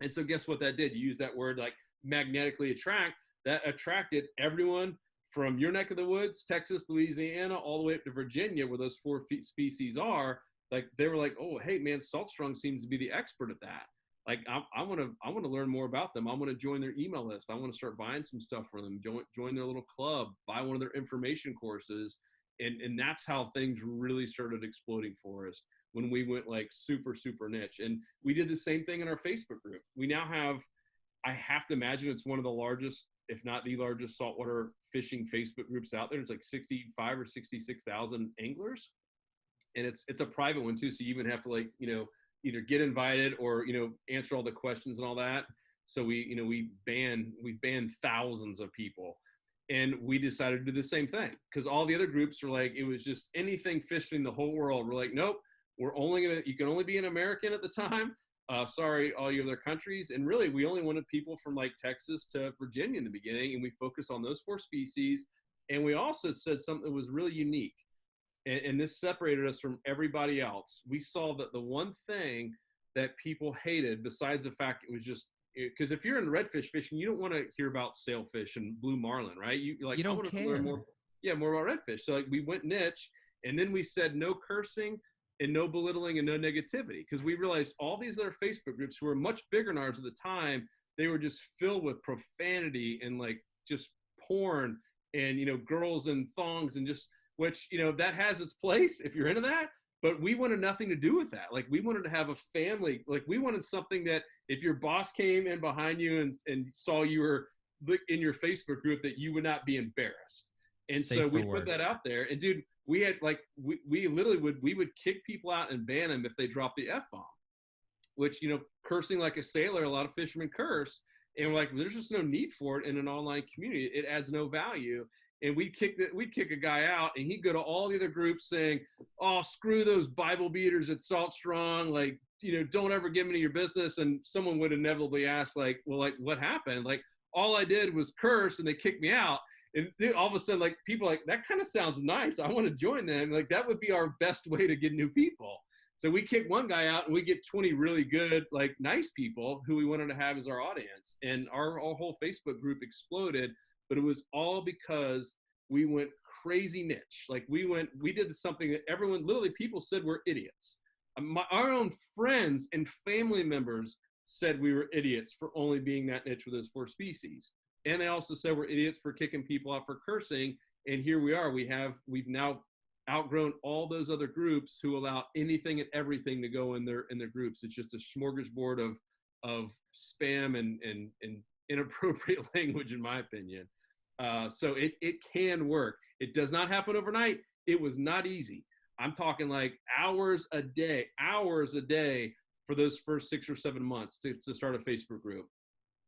And so guess what that did? You use that word like magnetically attract. That attracted everyone from your neck of the woods, Texas, Louisiana, all the way up to Virginia, where those 4 species are. Like, they were like, oh, hey man, Saltstrong seems to be the expert at that. Like, I want to learn more about them. I want to join their email list. I want to start buying some stuff for them, join their little club, buy one of their information courses. And that's how things really started exploding for us when we went like super, super niche. And we did the same thing in our Facebook group. We now have, I have to imagine it's one of the largest, if not the largest, saltwater fishing Facebook groups out there. It's like 65 or 66,000 anglers. and it's a private one too. So you even have to like, either get invited or, answer all the questions and all that. So we've banned thousands of people. And we decided to do the same thing because all the other groups were like, it was just anything fishing the whole world. We're like, nope, you can only be an American at the time. Sorry, all you other countries. And really, we only wanted people from like Texas to Virginia in the beginning. And we focused on those 4 species. And we also said something that was really unique. And this separated us from everybody else. We saw that the one thing that people hated, besides the fact it was just, because if you're in redfish fishing, you don't want to hear about sailfish and blue marlin, right? You're like, You I don't want to care. learn more, more about redfish. So like we went niche, and then we said no cursing and no belittling and no negativity, because we realized all these other Facebook groups who were much bigger than ours at the time, they were just filled with profanity and like just porn and girls in thongs and just, which that has its place if you're into that. But we wanted nothing to do with that. Like we wanted to have a family. Like we wanted something that if your boss came in behind you and saw you were in your Facebook group, that you would not be embarrassed. And Safe so for we put work. that out there. And dude, we had like, we literally would kick people out and ban them if they dropped the F-bomb, which, cursing like a sailor, a lot of fishermen curse. And we're like, there's just no need for it in an online community. It adds no value. And we'd kick a guy out, and he'd go to all the other groups saying, oh, screw those Bible beaters at Salt Strong. Like, don't ever get into your business. And someone would inevitably ask, like, well, like, what happened? Like, all I did was curse, and they kicked me out. And then all of a sudden, like, people are like, that kind of sounds nice. I want to join them. Like, that would be our best way to get new people. So we kick one guy out, and we get 20 really good, like, nice people who we wanted to have as our audience. And our whole Facebook group exploded. But it was all because we went crazy niche. Like we did something that everyone, literally people said we're idiots. Our own friends and family members said we were idiots for only being that niche with those 4 species. And they also said we're idiots for kicking people out for cursing. And here we are, we've now outgrown all those other groups who allow anything and everything to go in their groups. It's just a smorgasbord of spam and inappropriate language, in my opinion. So it can work. It does not happen overnight. It was not easy. I'm talking like hours a day for those first 6 or 7 months to start a Facebook group.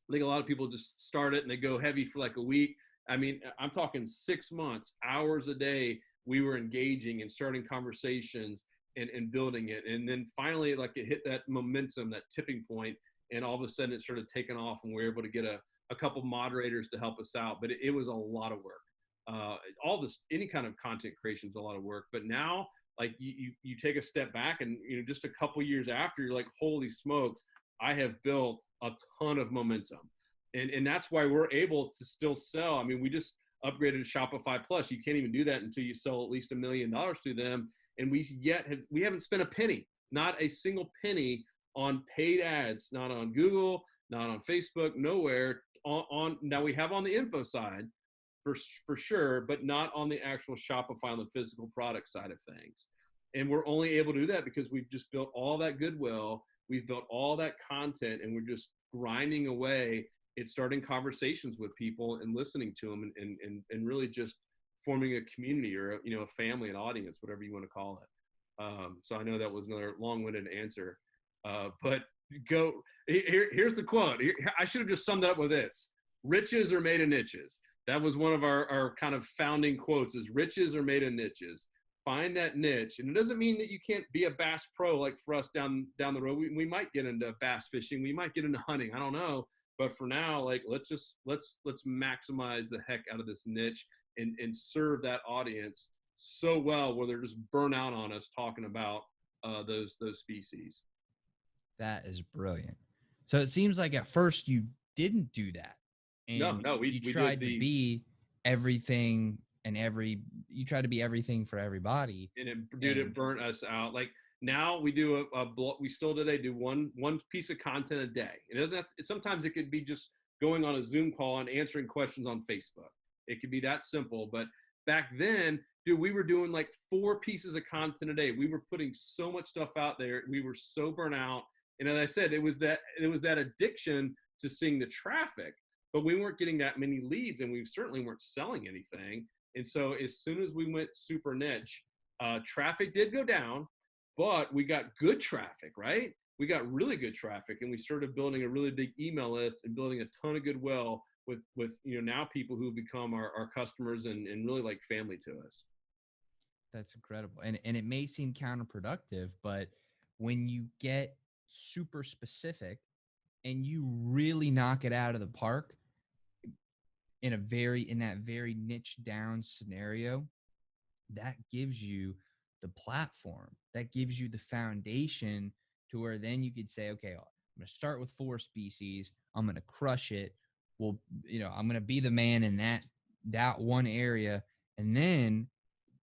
I think a lot of people just start it and they go heavy for like a week. I mean, I'm talking 6 months, hours a day. We were engaging and starting conversations and building it. And then finally, like it hit that momentum, that tipping point, and all of a sudden it started taking off, and we were able to get a couple moderators to help us out. But it was a lot of work. All this, any kind of content creation is a lot of work. But now, like you take a step back, and just a couple years after, you're like, holy smokes, I have built a ton of momentum, and that's why we're able to still sell. I mean, we just upgraded to Shopify Plus. You can't even do that until you sell at least $1 million through them, and we haven't spent a penny, not a single penny, on paid ads, not on Google, not on Facebook, nowhere. Now we have on the info side for sure, but not on the actual Shopify, on the physical product side of things. And we're only able to do that because we've just built all that goodwill. We've built all that content, and we're just grinding away at starting conversations with people and listening to them, and really just forming a community, or a family, an audience, whatever you want to call it. So I know that was another long-winded answer, but here's the quote. I should have just summed it up with this: riches are made of niches. That was one of our kind of founding quotes, is riches are made of niches. Find that niche. And it doesn't mean that you can't be a bass pro like for us down the road. We might get into bass fishing. We might get into hunting. I don't know. But for now, like, let's maximize the heck out of this niche and serve that audience so well, where they're just burn out on us talking about those species. That is brilliant. So it seems like at first you didn't do that. And No, we tried to be everything you try to be everything for everybody. And it burnt us out. Like now we do we still today do one piece of content a day. It doesn't have to, sometimes it could be just going on a Zoom call and answering questions on Facebook. It could be that simple. But back then, dude, we were doing like 4 pieces of content a day. We were putting so much stuff out there. We were so burnt out. And as I said, it was that addiction to seeing the traffic, but we weren't getting that many leads, and we certainly weren't selling anything. And so as soon as we went super niche, traffic did go down, but we got good traffic, right? We got really good traffic, and we started building a really big email list and building a ton of goodwill with now people who become our customers and really like family to us. That's incredible. And it may seem counterproductive, but when you get super specific and you really knock it out of the park in that very niche down scenario, that gives you the platform. That gives you the foundation to where then you could say, okay, I'm going to start with 4 species. I'm going to crush it. Well, I'm going to be the man in that one area, and then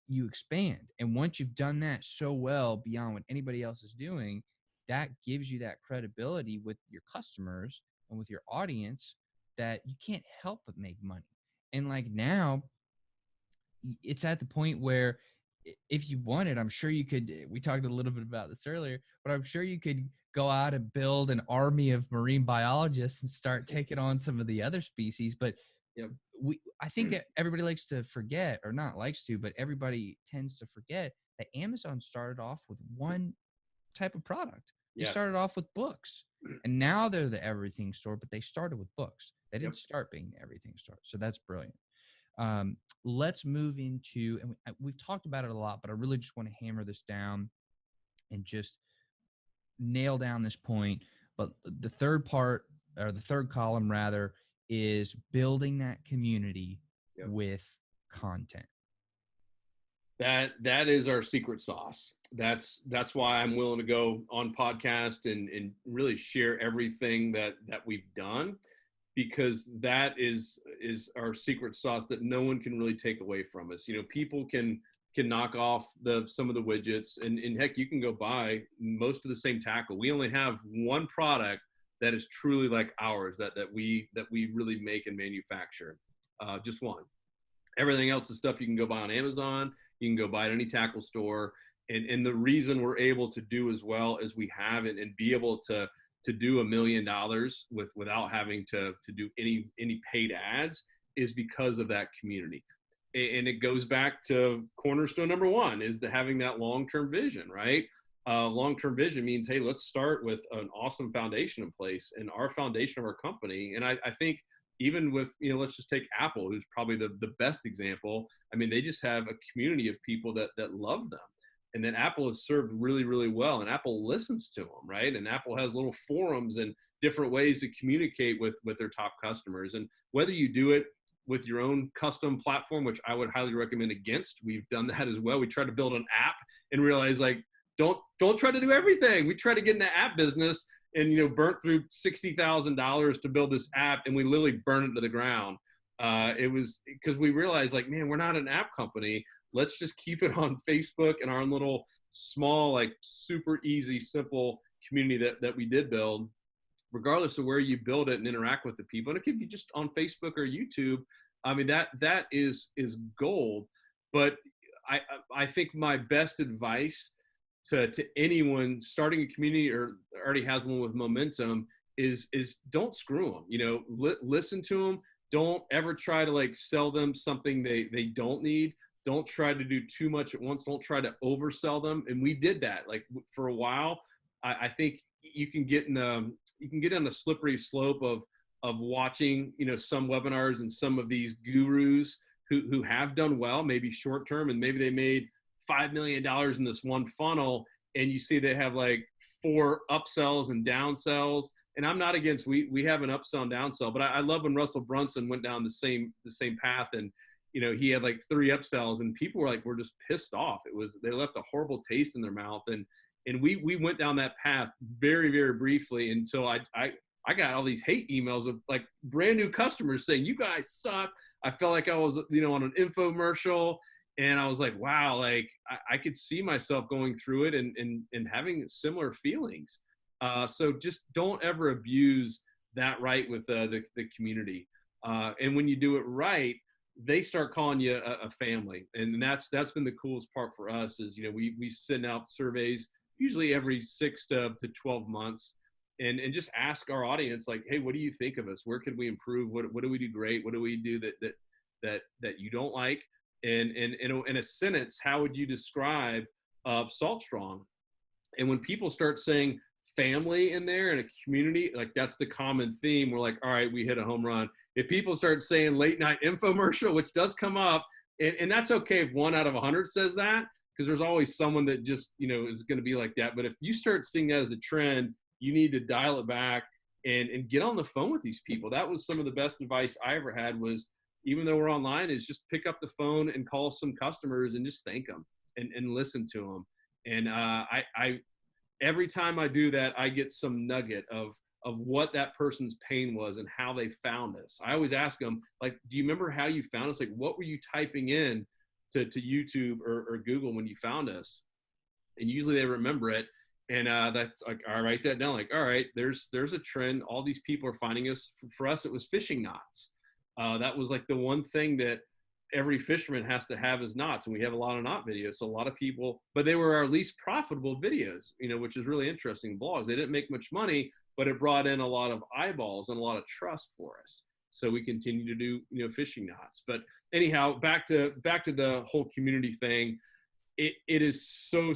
you expand. And once you've done that so well beyond what anybody else is doing, that gives you that credibility with your customers and with your audience that you can't help but make money. And like now, it's at the point where if you wanted, I'm sure you could. We talked a little bit about this earlier, but I'm sure you could go out and build an army of marine biologists and start taking on some of the other species. But Yep. I think everybody likes to forget, or not likes to, but everybody tends to forget that Amazon started off with one type of product. They Yes. started off with books, and now they're the everything store, but they started with books. They didn't Yep. start being the everything store. So that's brilliant. Let's move into, and we've talked about it a lot, but I really just want to hammer this down and just nail down this point. But the third part, or the third column rather, is building that community Yep. with content. That is our secret sauce. That's why I'm willing to go on podcast and really share everything that we've done, because that is our secret sauce that no one can really take away from us. People can knock off some of the widgets, and heck, you can go buy most of the same tackle. We only have one product that is truly like ours, that we really make and manufacture. Just one. Everything else is stuff you can go buy on Amazon. You can go buy at any tackle store. And the reason we're able to do as well as we have and be able to do $1 million without having to do any paid ads is because of that community. And it goes back to cornerstone number one, is having that long-term vision, right? Long-term vision means, hey, let's start with an awesome foundation in place, and our foundation of our company. And I think even with, let's just take Apple, who's probably the best example. I mean, they just have a community of people that love them. And then Apple has served really, really well, and Apple listens to them, right? And Apple has little forums and different ways to communicate with their top customers. And whether you do it with your own custom platform, which I would highly recommend against, we've done that as well. We tried to build an app and realize, like, don't try to do everything. We try to get in the app business and burnt through $60,000 to build this app, and we literally burned it to the ground. It was because we realized, like, man, we're not an app company. Let's just keep it on Facebook and our little small, like, super easy, simple community that we did build, regardless of where you build it and interact with the people. And it could be just on Facebook or YouTube. I mean, that is gold. But I think my best advice to anyone starting a community or already has one with momentum is don't screw them. Listen to them. Don't ever try to, like, sell them something they don't need. Don't try to do too much at once. Don't try to oversell them. And we did that, like, for a while. I think you can get on the slippery slope of watching, some webinars and some of these gurus who have done well, maybe short term, and maybe they made $5 million in this one funnel, and you see they have like 4 upsells and downsells. And I'm not against, we have an upsell and downsell, but I love when Russell Brunson went down the same path, and he had like 3 upsells, and people were just pissed off. They left a horrible taste in their mouth, and we went down that path very, very briefly until I got all these hate emails of, like, brand new customers saying, "You guys suck." I felt like I was, on an infomercial, and I was like, wow, like I could see myself going through it and having similar feelings. So just don't ever abuse that right with the community. And when you do it right, they start calling you a family. And that's been the coolest part for us is, we send out surveys usually every 6 to 12 months and just ask our audience, like, hey, what do you think of us? Where could we improve? What do we do great? What do we do that you don't like? In a sentence, how would you describe Salt Strong? And when people start saying family in there and a community, like that's the common theme. We're like, all right, we hit a home run. If people start saying late night infomercial, which does come up, and that's okay if 1 out of 100 says that, because there's always someone that just, is going to be like that. But if you start seeing that as a trend, you need to dial it back and get on the phone with these people. That was some of the best advice I ever had was, even though we're online, is just pick up the phone and call some customers and just thank them and listen to them. And I every time I do that, I get some nugget of what that person's pain was and how they found us. I always ask them, like, do you remember how you found us? Like, what were you typing in to YouTube or Google when you found us? And usually they remember it. And that's like, I write that down. Like, all right, there's a trend. All these people are finding us. For us, it was fishing knots. That was like the one thing that every fisherman has to have is knots. And we have a lot of knot videos. So a lot of people, but they were our least profitable videos, which is really interesting. Blogs, they didn't make much money, but it brought in a lot of eyeballs and a lot of trust for us. So we continue to do, fishing knots. But anyhow, back to the whole community thing. It is so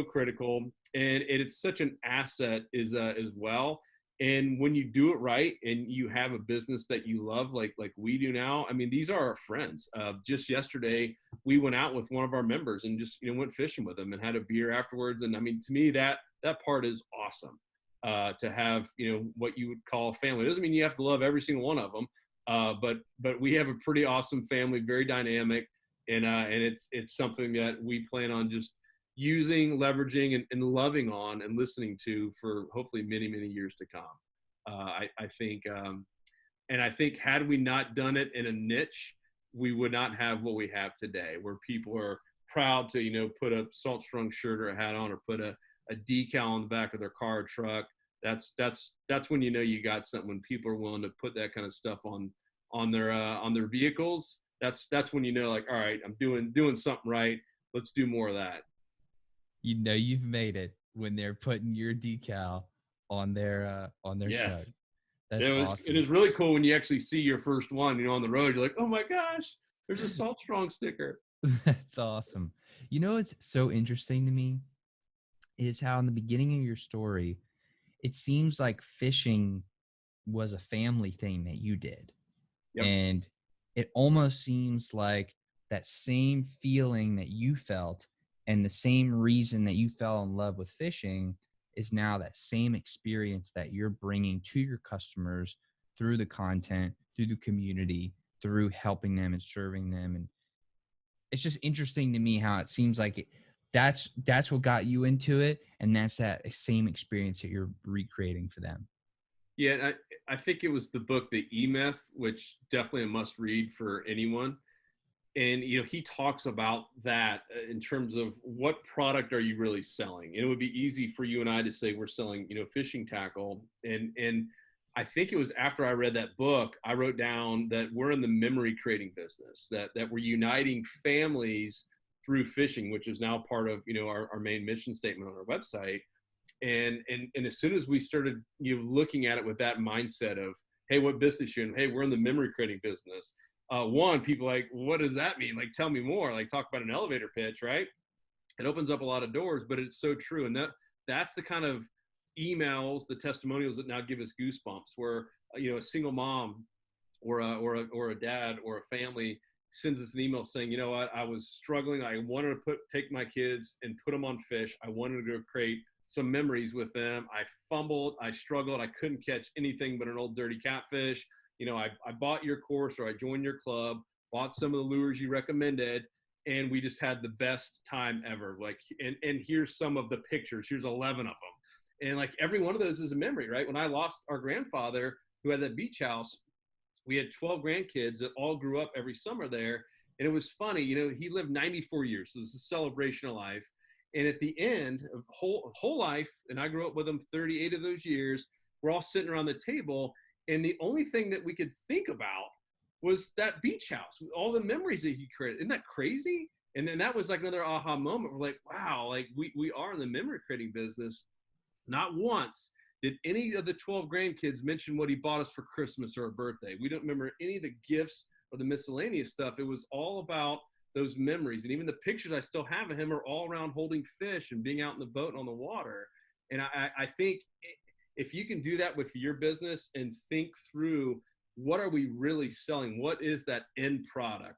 critical, and it is such an asset as well. And when you do it right and you have a business that you love, like we do now, I mean, these are our friends. Just yesterday, we went out with one of our members and just, went fishing with them and had a beer afterwards. And I mean, to me, that part is awesome, to have, what you would call family. It doesn't mean you have to love every single one of them. But we have a pretty awesome family, very dynamic. And it's something that we plan on just using, leveraging, and loving on and listening to for hopefully many, many years to come. I think, and I think had we not done it in a niche, we would not have what we have today, where people are proud to, put a Salt Strong shirt or a hat on, or put a decal on the back of their car or truck. That's when you got something, when people are willing to put that kind of stuff on their vehicles. That's when like, all right, I'm doing something right. Let's do more of that. You've made it when they're putting your decal on their Yes. truck. That's awesome. It is really cool when you actually see your first one, on the road. You're like, oh my gosh, there's a Salt Strong sticker. That's awesome. What's so interesting to me is how in the beginning of your story, it seems like fishing was a family thing that you did. Yep. And it almost seems like that same feeling that you felt and the same reason that you fell in love with fishing is now that same experience that you're bringing to your customers through the content, through the community, through helping them and serving them. And it's just interesting to me how it seems like that's what got you into it. And that's that same experience that you're recreating for them. Yeah, I think it was the book, The E-Myth, which definitely a must read for anyone. And, he talks about that in terms of what product are you really selling? And it would be easy for you and I to say we're selling, fishing tackle. And I think it was after I read that book, I wrote down that we're in the memory creating business, that we're uniting families through fishing, which is now part of, our main mission statement on our website. And as soon as we started, looking at it with that mindset of, hey, what business you in? Hey, we're in the memory creating business. People like, what does that mean? Like, tell me more. Like, talk about an elevator pitch, right? It opens up a lot of doors, but it's so true. And that's the kind of emails, the testimonials that now give us goosebumps, where a single mom or a dad or a family sends us an email saying, you know what, I was struggling. I wanted to take my kids and put them on fish. I wanted to create some memories with them. I fumbled, I struggled, I couldn't catch anything but an old dirty catfish. I bought your course, or I joined your club, bought some of the lures you recommended, and we just had the best time ever. Like, and here's some of the pictures. Here's 11 of them. And like every one of those is a memory, right? When I lost our grandfather who had that beach house, we had 12 grandkids that all grew up every summer there. And it was funny, he lived 94 years. So it was a celebration of life. And at the end of whole life, and I grew up with him 38 of those years, we're all sitting around the table. And the only thing that we could think about was that beach house, all the memories that he created. Isn't that crazy? And then that was like another aha moment. We're like, wow, like we are in the memory creating business. Not once did any of the 12 grandkids mention what he bought us for Christmas or a birthday. We don't remember any of the gifts or the miscellaneous stuff. It was all about those memories. And even the pictures I still have of him are all around holding fish and being out in the boat and on the water. And I think if you can do that with your business and think through, what are we really selling? What is that end product?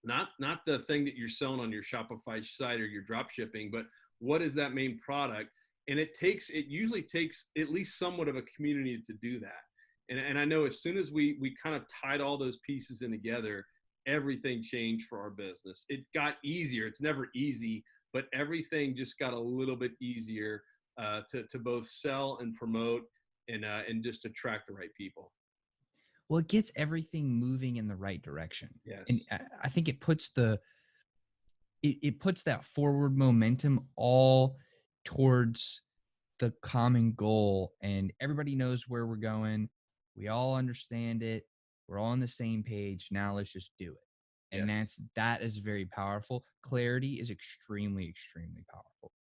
Not the thing that you're selling on your Shopify site or your drop shipping, but what is that main product? And it usually takes at least somewhat of a community to do that. And I know as soon as we kind of tied all those pieces in together, everything changed for our business. It got easier. It's never easy, but everything just got a little bit easier to both sell and promote and just attract the right people. Well, it gets everything moving in the right direction. Yes. And I think it puts it puts that forward momentum all towards the common goal, and everybody knows where we're going. We all understand it. We're all on the same page. Now let's just do it. And Yes. that is very powerful. Clarity is extremely, extremely powerful.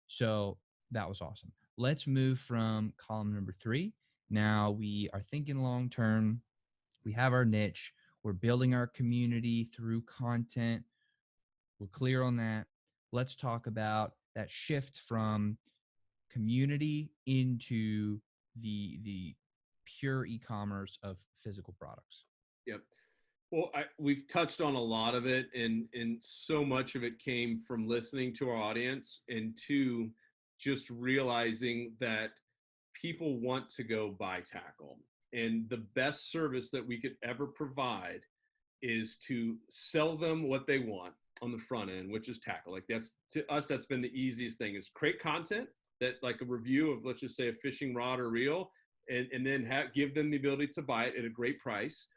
So that was awesome. Let's move from column number 3. Now we are thinking long term. We have our niche. We're building our community through content. We're clear on that. Let's talk about that shift from community into the pure e-commerce of physical products. Yep. Well, we've touched on a lot of it, and so much of it came from listening to our audience, and to just realizing that people want to go buy tackle. And the best service that we could ever provide is to sell them what they want on the front end, which is tackle. Like, that's, to us, that's been the easiest thing, is create content that, like a review of, let's just say, a fishing rod or reel, and then give them the ability to buy it at a great price,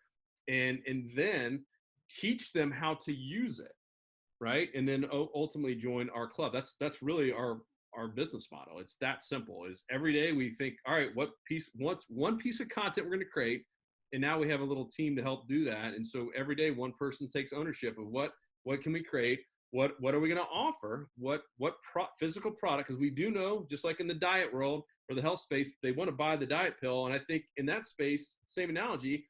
and then teach them how to use it, right? And then ultimately join our club. That's really our business model. It's that simple. Is every day we think, all right, what's one piece of content we're going to create, and now we have a little team to help do that. And so every day one person takes ownership of what can we create, what are we going to offer, what physical product, because we do know, just like in the diet world or the health space, they want to buy the diet pill. And I think in that space, same analogy,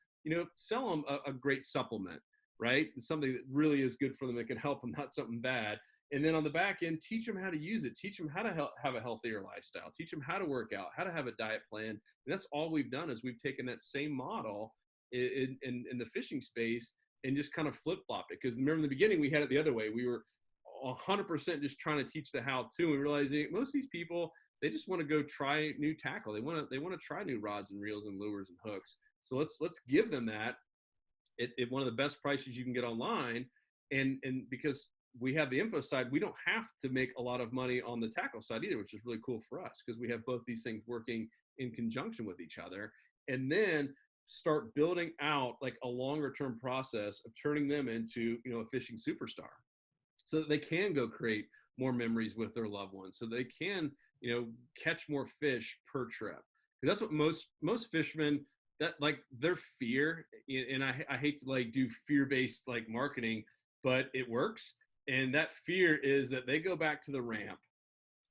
sell them a great supplement, right? Something that really is good for them, that can help them, not something bad. And then on the back end, teach them how to use it, teach them how to have a healthier lifestyle, teach them how to work out, how to have a diet plan. And that's all we've done, is we've taken that same model in the fishing space and just kind of flip-flop it. Because remember, in the beginning, we had it the other way. We were 100% just trying to teach the how-to, and we realized most of these people, they just want to go try new tackle. They want to try new rods and reels and lures and hooks. So let's give them that at one of the best prices you can get online. And because we have the info side, we don't have to make a lot of money on the tackle side either, which is really cool for us, because we have both these things working in conjunction with each other. And then start building out like a longer term process of turning them into, a fishing superstar, so that they can go create more memories with their loved ones, so they can, catch more fish per trip. Because that's what most fishermen, that, like, their fear, and I hate to like do fear-based like marketing, but it works. And that fear is that they go back to the ramp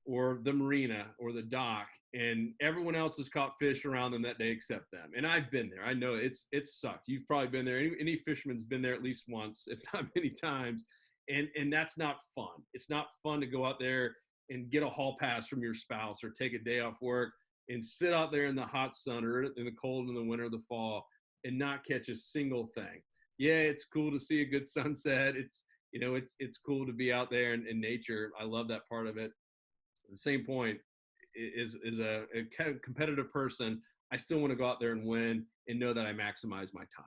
or the marina or the dock, and everyone else has caught fish around them that day except them. And I've been there. I know it's sucked. You've probably been there. Any fisherman's been there at least once, if not many times. And that's not fun. It's not fun to go out there and get a hall pass from your spouse, or take a day off work and sit out there in the hot sun or in the cold in the winter or the fall and not catch a single thing. Yeah, it's cool to see a good sunset. It's cool to be out there in nature. I love that part of it. At the same point, is a kind of competitive person, I still want to go out there and win and know that I maximize my time.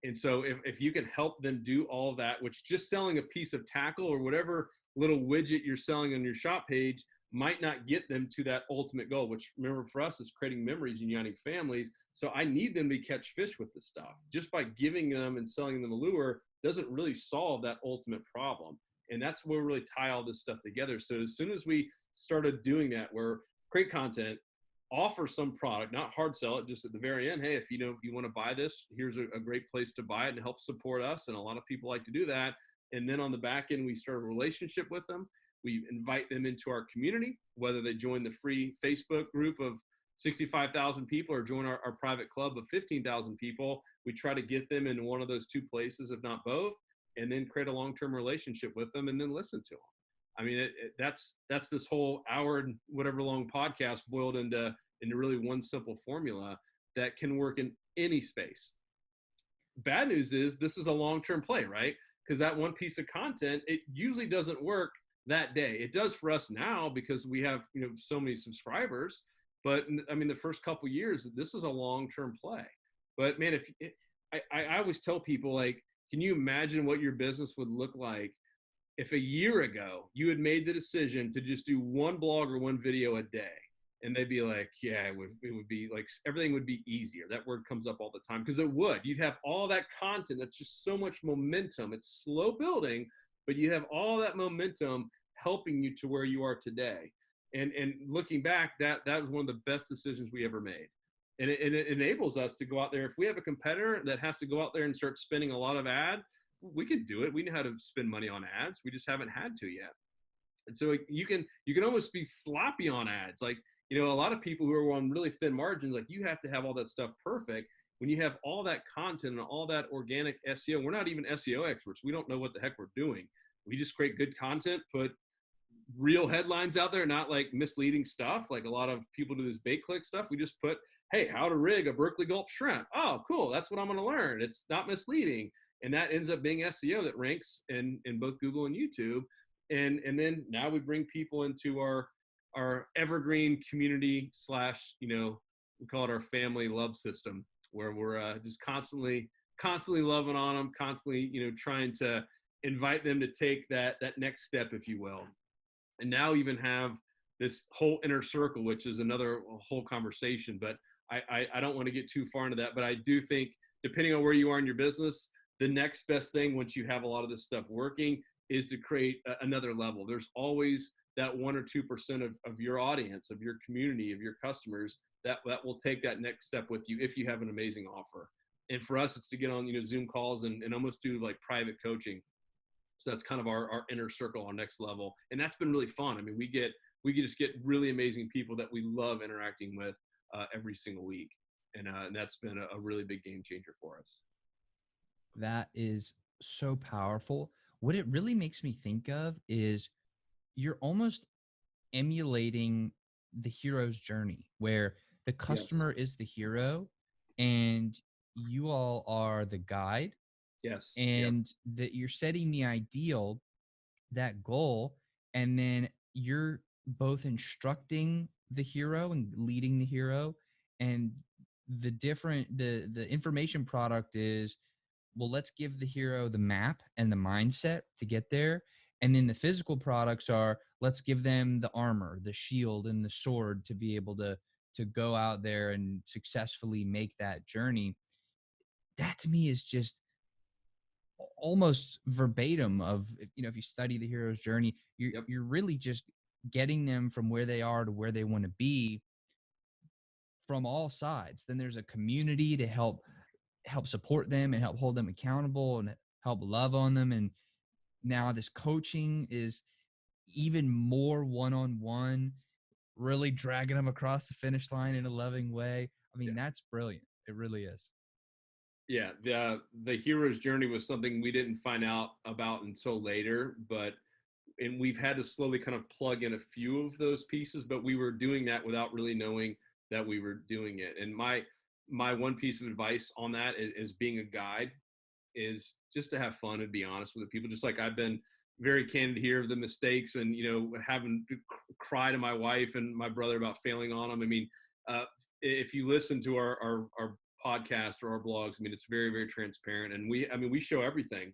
And so if you can help them do all of that, which just selling a piece of tackle or whatever little widget you're selling on your shop page might not get them to that ultimate goal, which, remember, for us is creating memories and uniting families. So I need them to catch fish with this stuff. Just by giving them and selling them a lure doesn't really solve that ultimate problem. And that's where we really tie all this stuff together. So as soon as we started doing that, where create content, offer some product, not hard sell it, just at the very end, hey, if you want to buy this, here's a great place to buy it and help support us. And a lot of people like to do that. And then on the back end, we start a relationship with them. We invite them into our community, whether they join the free Facebook group of 65,000 people or join our private club of 15,000 people. We try to get them into one of those two places, if not both. and then create a long-term relationship with them and then listen to them. I mean, that's this whole hour and whatever long podcast boiled into really one simple formula that can work in any space. Bad news is this is a long-term play, right? Because that one piece of content, it usually doesn't work that day. It does for us now because we have, so many subscribers. But I mean, the first couple of years, this is a long-term play. But man, I always tell people, like, can you imagine what your business would look like if a year ago you had made the decision to just do one blog or one video a day? And they'd be like, yeah, it would be like everything would be easier. That word comes up all the time because it would. You'd have all that content that's just so much momentum. It's slow building, but you have all that momentum helping you to where you are today. And looking back, that was one of the best decisions we ever made. And it enables us to go out there. If we have a competitor that has to go out there and start spending a lot of ad, we can do it. We know how to spend money on ads. We just haven't had to yet. And so you can almost be sloppy on ads. Like, a lot of people who are on really thin margins, like, you have to have all that stuff perfect. When you have all that content and all that organic SEO, we're not even SEO experts. We don't know what the heck we're doing. We just create good content, put real headlines out there, not like misleading stuff. Like a lot of people do this bait click stuff. We just put, hey, how to rig a Berkeley Gulp shrimp. Oh, cool. That's what I'm going to learn. It's not misleading. And that ends up being SEO that ranks in both Google and YouTube. And then now we bring people into our evergreen community / we call it our family love system, where we're just constantly loving on them, constantly, trying to invite them to take that next step, if you will. And now even have this whole inner circle, which is another whole conversation, but I don't want to get too far into that. But I do think, depending on where you are in your business, the next best thing once you have a lot of this stuff working is to create another level. There's always that 1 or 2% of your audience, of your community, of your customers that will take that next step with you if you have an amazing offer. And for us, it's to get on, Zoom calls and almost do like private coaching. So that's kind of our inner circle, our next level. And that's been really fun. I mean, we just get really amazing people that we love interacting with every single week. And that's been a really big game changer for us. That is so powerful. What it really makes me think of is you're almost emulating the hero's journey, where the customer is the hero and you all are the guide. Yes. And that you're setting the ideal, that goal, and then you're both instructing the hero and leading the hero. And the information product is, well, let's give the hero the map and the mindset to get there. And then the physical products are, let's give them the armor, the shield, and the sword to be able to go out there and successfully make that journey. That to me is just almost verbatim of, if you study the hero's journey, you're really just getting them from where they are to where they want to be from all sides. Then there's a community to help support them and help hold them accountable and help love on them. And now this coaching is even more one-on-one, really dragging them across the finish line in a loving way. I mean, that's brilliant. It really is. Yeah, the hero's journey was something we didn't find out about until later, and we've had to slowly kind of plug in a few of those pieces, but we were doing that without really knowing that we were doing it. And my one piece of advice on that is being a guide is just to have fun and be honest with the people. Just like I've been very candid here of the mistakes and, having to cry to my wife and my brother about failing on them. I mean, if you listen to our podcast or our blogs, I mean, it's very, very transparent. And we show everything.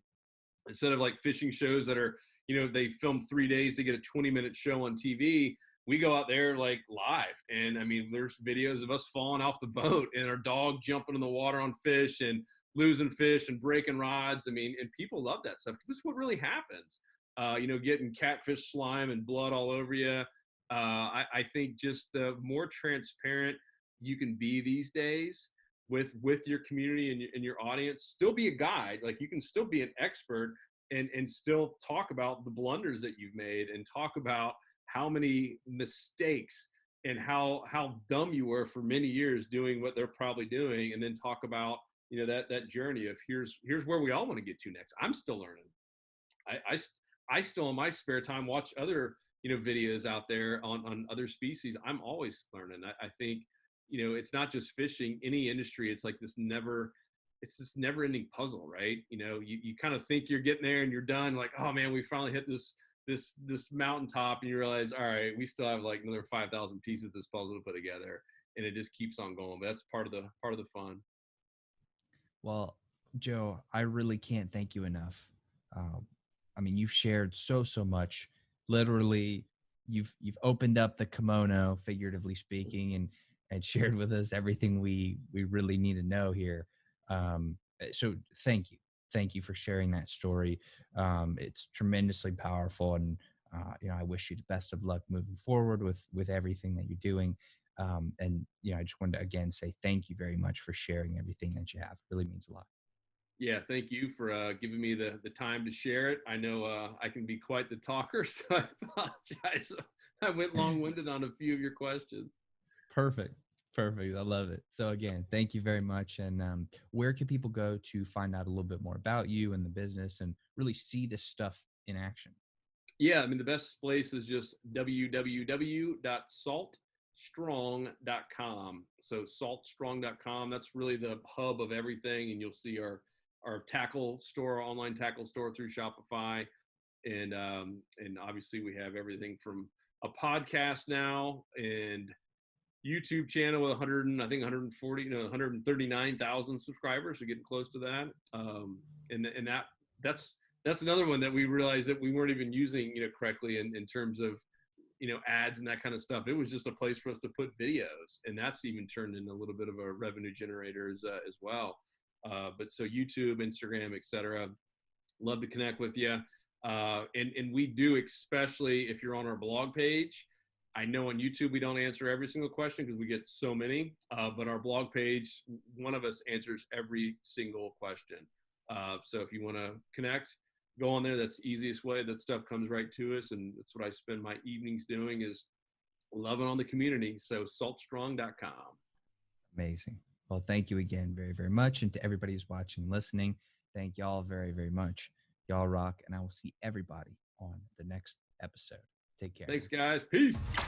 Instead of like fishing shows that are, they film 3 days to get a 20-minute show on TV, we go out there like live. And I mean, there's videos of us falling off the boat and our dog jumping in the water on fish and losing fish and breaking rods. I mean, and people love that stuff because this is what really happens. Getting catfish slime and blood all over you. I think just the more transparent you can be these days with your community and your audience, still be a guide. Like you can still be an expert and still talk about the blunders that you've made and talk about how many mistakes and how dumb you were for many years doing what they're probably doing, and then talk about that journey of here's where we all want to get to next. I'm still learning. I still in my spare time watch other videos out there on other species. I'm always learning. I think it's not just fishing. Any industry, it's like it's this never ending puzzle, right? You kind of think you're getting there and you're done. Like, oh man, we finally hit this mountaintop, and you realize, all right, we still have like another 5,000 pieces of this puzzle to put together, and it just keeps on going. But that's part of the fun. Well, Joe, I really can't thank you enough. Um, I mean, you've shared so much. Literally, you've opened up the kimono, figuratively speaking, and shared with us everything we really need to know here. So thank you for sharing that story. It's tremendously powerful, and I wish you the best of luck moving forward with everything that you're doing. And I just wanted to again say thank you very much for sharing everything that you have. It really means a lot. Yeah, thank you for giving me the time to share it. I know I can be quite the talker, so I apologize. I went long-winded on a few of your questions. Perfect. Perfect. I love it. So again, thank you very much. And where can people go to find out a little bit more about you and the business and really see this stuff in action? Yeah, I mean, the best place is just www.saltstrong.com. So saltstrong.com, that's really the hub of everything. And you'll see our tackle store, online tackle store through Shopify. And obviously we have everything from a podcast now and YouTube channel with 140, 139,000 subscribers. We're getting close to that. And that's another one that we realized that we weren't even using, correctly in terms of, ads and that kind of stuff. It was just a place for us to put videos, and that's even turned into a little bit of a revenue generator as well. But so YouTube, Instagram, etc. Love to connect with you. And we do, especially if you're on our blog page. I know on YouTube we don't answer every single question because we get so many, but our blog page, one of us answers every single question. So if you want to connect, go on there. That's the easiest way. That stuff comes right to us, and that's what I spend my evenings doing, is loving on the community. So saltstrong.com. Amazing. Well, thank you again very, very much. And to everybody who's watching and listening, thank y'all very, very much. Y'all rock. And I will see everybody on the next episode. Take care. Thanks, guys. Peace.